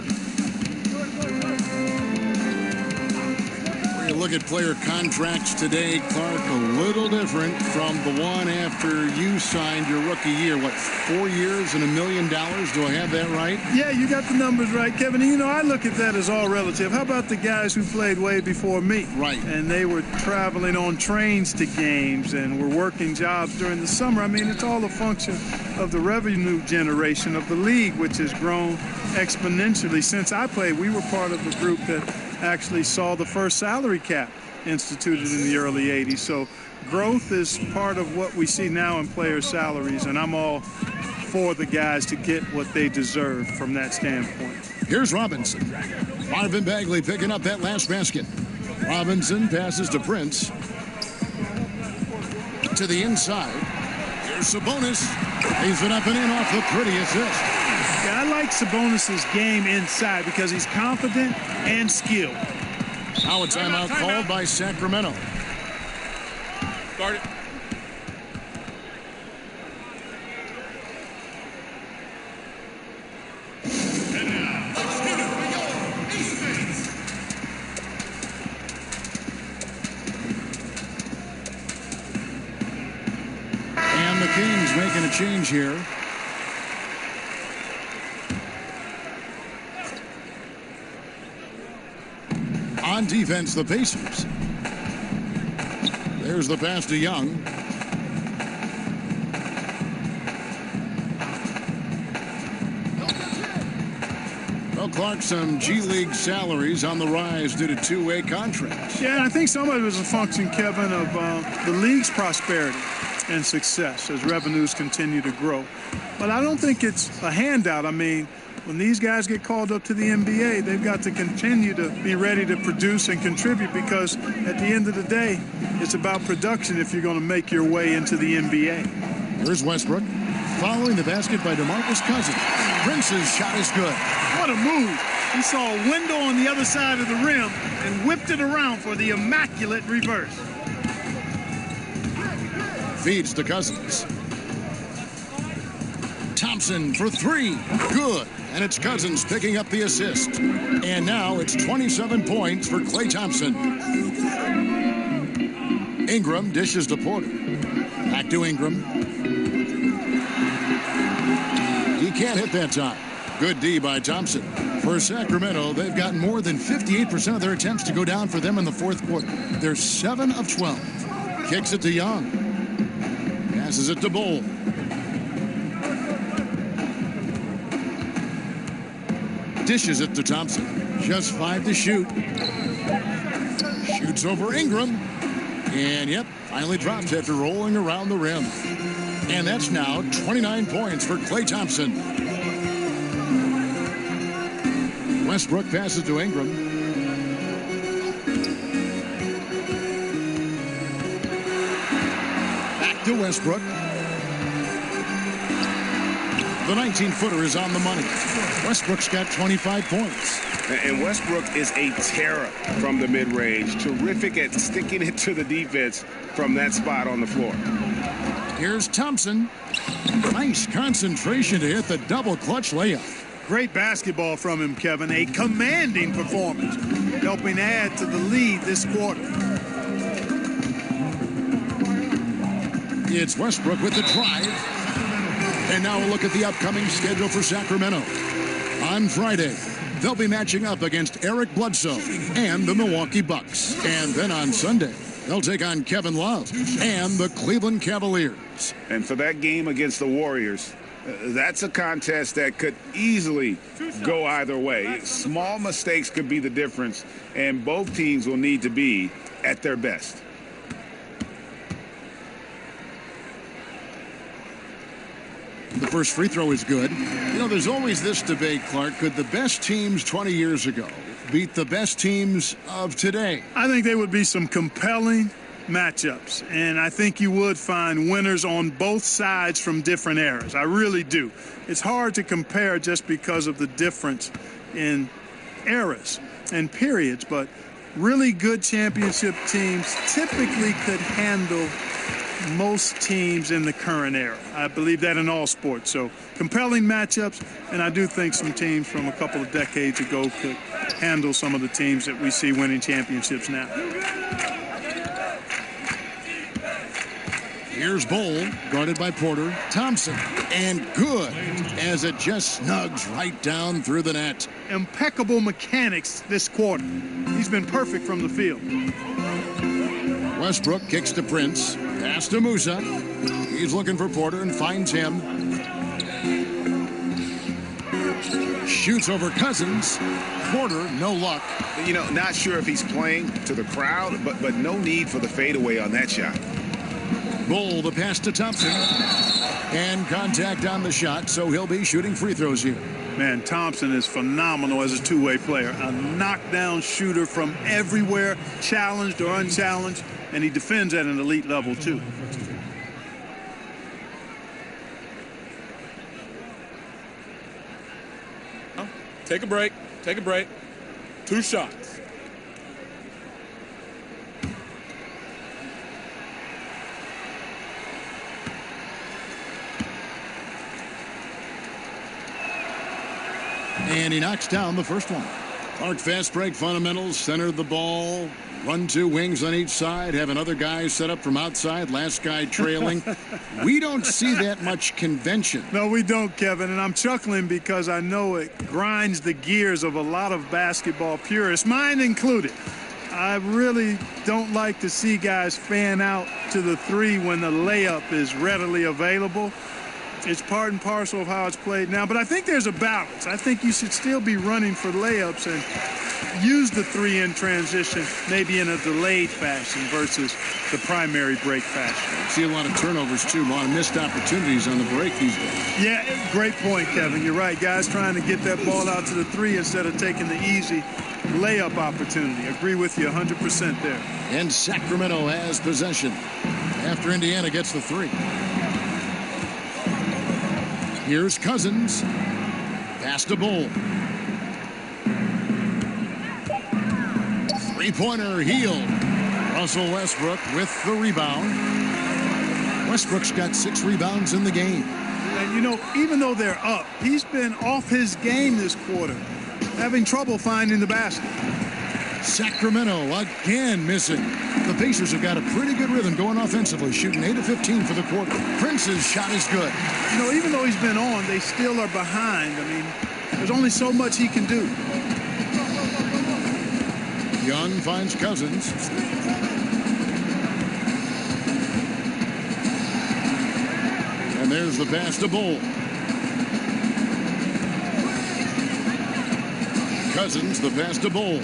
When you look at player contracts today, Clark, a little different from the one after you signed your rookie year. What, 4 years and $1 million? Do I have that right? Yeah, you got the numbers right, Kevin. I look at that as all relative. How about the guys who played way before me? Right. And they were traveling on trains to games and were working jobs during the summer. I mean, it's all a function of the revenue generation of the league, which has grown exponentially since I played. We were part of the group that actually saw the first salary cap instituted in the early 80s. So growth is part of what we see now in players' salaries, and I'm all for the guys to get what they deserve from that standpoint. Here's Robinson. Marvin Bagley picking up that last basket. Robinson passes to Prince. To the inside. Here's Sabonis. Lays it up and in off the pretty assist. Yeah, I like Sabonis' game inside because he's confident and skilled. Now a timeout called by Sacramento. Start it. And the Kings making a change here. On defense, the Pacers. There's the pass to Young. Clark, some G League salaries on the rise due to two-way contracts. Yeah, I think some of it is a function, Kevin, of the league's prosperity and success as revenues continue to grow. But I don't think it's a handout. I mean, when these guys get called up to the NBA, they've got to continue to be ready to produce and contribute, because at the end of the day, it's about production if you're going to make your way into the NBA. Here's Westbrook following the basket by DeMarcus Cousins. Prince's shot is good. What a move. He saw a window on the other side of the rim and whipped it around for the immaculate reverse. Feeds to Cousins. Thompson for three. Good. And it's Cousins picking up the assist. And now it's 27 points for Klay Thompson. Ingram dishes to Porter. Back to Ingram. He can't hit that time. Good D by Thompson. For Sacramento, they've gotten more than 58% of their attempts to go down for them in the fourth quarter. They're 7 of 12. Kicks it to Young. Passes it to Bull. Dishes it to Thompson. Just 5 to shoot. Shoots over Ingram. And, yep, finally drops after rolling around the rim. And that's now 29 points for Klay Thompson. Westbrook passes to Ingram. Back to Westbrook. The 19-footer is on the money. Westbrook's got 25 points. And Westbrook is a terror from the mid-range. Terrific at sticking it to the defense from that spot on the floor. Here's Thompson. Nice concentration to hit the double clutch layup. Great basketball from him, Kevin. A commanding performance, helping add to the lead this quarter. It's Westbrook with the drive. And now a look at the upcoming schedule for Sacramento. On Friday, they'll be matching up against Eric Bledsoe and the Milwaukee Bucks. And then on Sunday, they'll take on Kevin Love and the Cleveland Cavaliers. And for that game against the Warriors, that's a contest that could easily go either way. Small mistakes could be the difference, and both teams will need to be at their best. The first free throw is good. You know, there's always this debate, Clark. Could the best teams 20 years ago beat the best teams of today? I think there would be some compelling matchups, and I think you would find winners on both sides from different eras. I really do. It's hard to compare just because of the difference in eras and periods, but really good championship teams typically could handle most teams in the current era. I believe that in all sports. So compelling matchups, and I do think some teams from a couple of decades ago could handle some of the teams that we see winning championships now. Here's Bull, guarded by Porter. Thompson, and good, as it just snugs right down through the net. Impeccable mechanics this quarter. He's been perfect from the field. Westbrook kicks to Prince. Pass to Musa. He's looking for Porter and finds him. Shoots over Cousins. Porter, no luck. You know, not sure if he's playing to the crowd, but no need for the fadeaway on that shot. Bull, the pass to Thompson. And contact on the shot, so he'll be shooting free throws here. Man, Thompson is phenomenal as a two-way player. A knockdown shooter from everywhere, challenged or unchallenged, and he defends at an elite level, too. Take a break. Take a break. 2 shots. And he knocks down the first one. Clark fast break fundamentals, centered the ball, run 2 wings on each side, have another guy set up from outside, last guy trailing. We don't see that much convention. No, we don't, Kevin, and I'm chuckling because I know it grinds the gears of a lot of basketball purists, mine included. I really don't like to see guys fan out to the 3 when the layup is readily available. It's part and parcel of how it's played now, but I think there's a balance. I think you should still be running for layups and use the 3 in transition maybe in a delayed fashion versus the primary break fashion. See a lot of turnovers, too. A lot of missed opportunities on the break these days. Yeah, great point, Kevin. You're right. Guys trying to get that ball out to the 3 instead of taking the easy layup opportunity. Agree with you 100% there. And Sacramento has possession after Indiana gets the 3. Here's Cousins. Pass to Bull. Three-pointer Hield. Russell Westbrook with the rebound. Westbrook's got 6 rebounds in the game. And, you know, even though they're up, he's been off his game this quarter, having trouble finding the basket. Sacramento again missing. The Pacers have got a pretty good rhythm going offensively, shooting 8 of 15 for the quarter. Prince's shot is good. You know, even though he's been on, they still are behind. I mean, there's only so much he can do. Young finds Cousins. And there's the pass to Bull. Cousins, the pass to Bull.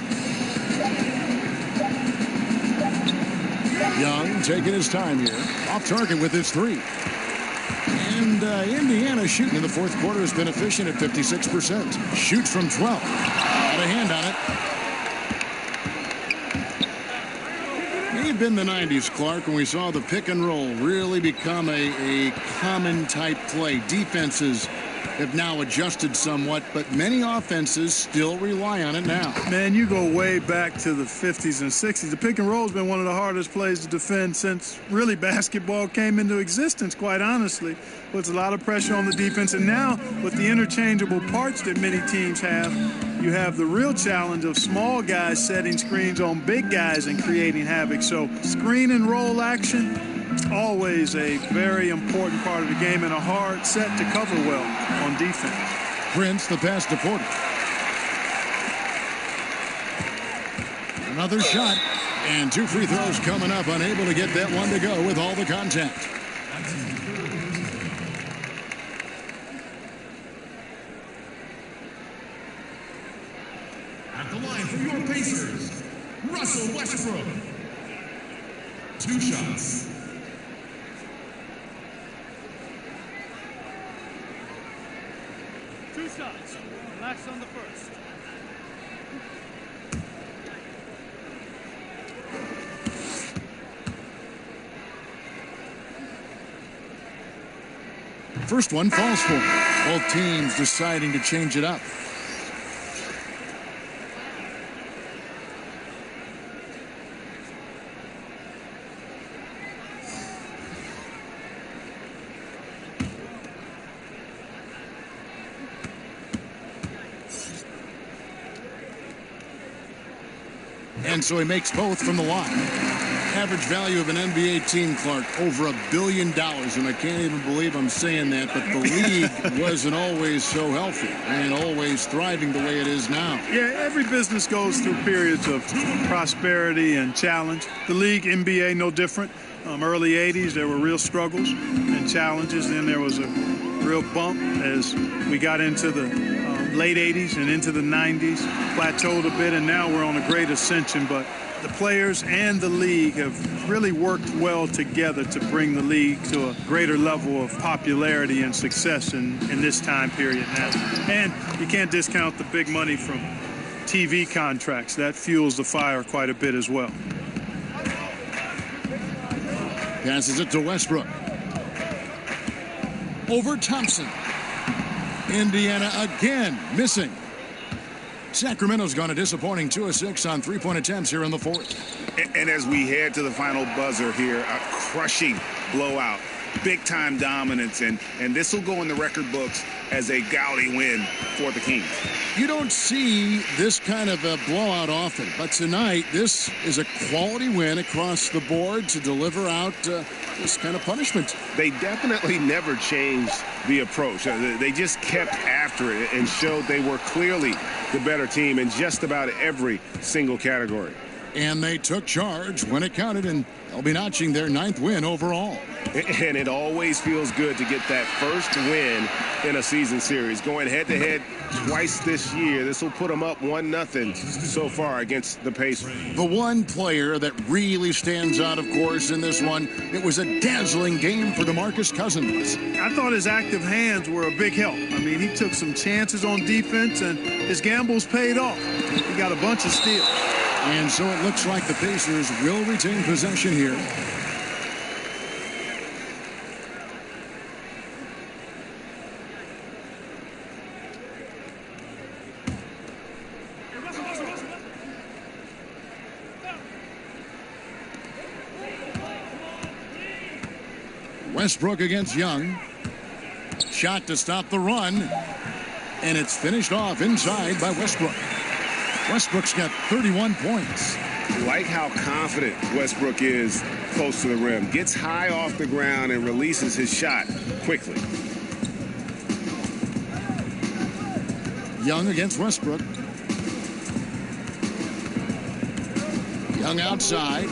Young taking his time here. Off target with his 3. And Indiana shooting in the fourth quarter has been efficient at 56%. Shoots from 12. Got a hand on it. May have been the 90s, Clark, when we saw the pick and roll really become a common type play. Defenses have now adjusted somewhat, but many offenses still rely on it now. Man, you go way back to the 50s and 60s. The pick and roll has been one of the hardest plays to defend since really basketball came into existence, quite honestly. Puts a lot of pressure on the defense. And now with the interchangeable parts that many teams have, you have the real challenge of small guys setting screens on big guys and creating havoc. So screen and roll action, always a very important part of the game and a hard set to cover well on defense. Prince, the pass to Porter. Another shot, and 2 free throws coming up, unable to get that one to go with all the contact. At the line for your Pacers, Russell Westbrook. 2 shots. Shots. Relax on the first. First one falls for him. Both teams deciding to change it up. And so he makes both from the line. Average value of an NBA team, Clark, over $1 billion. And I can't even believe I'm saying that, but the league wasn't always so healthy and always thriving the way it is now. Yeah, every business goes through periods of prosperity and challenge. The league, NBA, no different. Early 80s, there were real struggles and challenges. Then there was a real bump as we got into the late 80s and into the 90s, plateaued a bit, and now we're on a great ascension. But the players and the league have really worked well together to bring the league to a greater level of popularity and success in this time period now. And you can't discount the big money from TV contracts. That fuels the fire quite a bit as well. Passes it to Westbrook. Over Thompson. Indiana again missing. Sacramento's gone a disappointing 2 of 6 on 3-point attempts here in the fourth. And as we head to the final buzzer here, a crushing blowout, big-time dominance, and this will go in the record books as a gaudy win for the Kings. You don't see this kind of a blowout often, but tonight this is a quality win across the board to deliver out this kind of punishment. They definitely never changed the approach. They just kept after it and showed they were clearly the better team in just about every single category. And they took charge when it counted, and they'll be notching their 9th win overall. And it always feels good to get that first win in a season series. Going head-to-head twice this year, this will put them up 1-0 so far against the Pacers. The one player that really stands out, of course, in this one, it was a dazzling game for DeMarcus Cousins. I thought his active hands were a big help. I mean, he took some chances on defense, and his gambles paid off. He got a bunch of steals. And so it looks like the Pacers will retain possession here. Westbrook against Young. Shot to stop the run. And it's finished off inside by Westbrook. Westbrook's got 31 points. Like how confident Westbrook is close to the rim. Gets high off the ground and releases his shot quickly. Young against Westbrook. Young outside.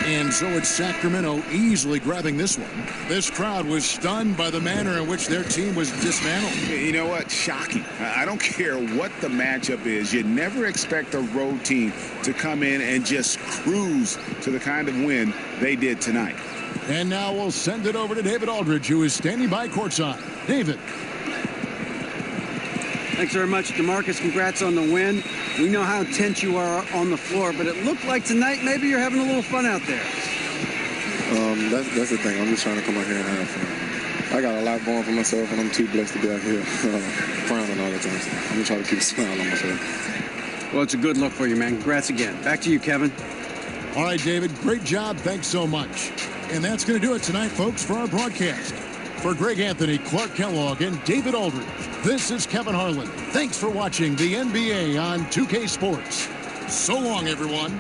And so it's Sacramento easily grabbing this one. This crowd was stunned by the manner in which their team was dismantled. You know what? Shocking. I don't care what the matchup is. You never expect a road team to come in and just cruise to the kind of win they did tonight. And now we'll send it over to David Aldridge, who is standing by courtside. David. Thanks very much, DeMarcus. Congrats on the win. We know how tense you are on the floor, but it looked like tonight maybe you're having a little fun out there. That's the thing. I'm just trying to come out here and have fun. I got a lot going for myself, and I'm too blessed to be out here frowning all the time. So I'm going to try to keep a smile on my face. Well, it's a good look for you, man. Congrats again. Back to you, Kevin. All right, David. Great job. Thanks so much. And that's going to do it tonight, folks, for our broadcast. For Greg Anthony, Clark Kellogg, and David Aldridge, this is Kevin Harlan. Thanks for watching the NBA on 2K Sports. So long, everyone.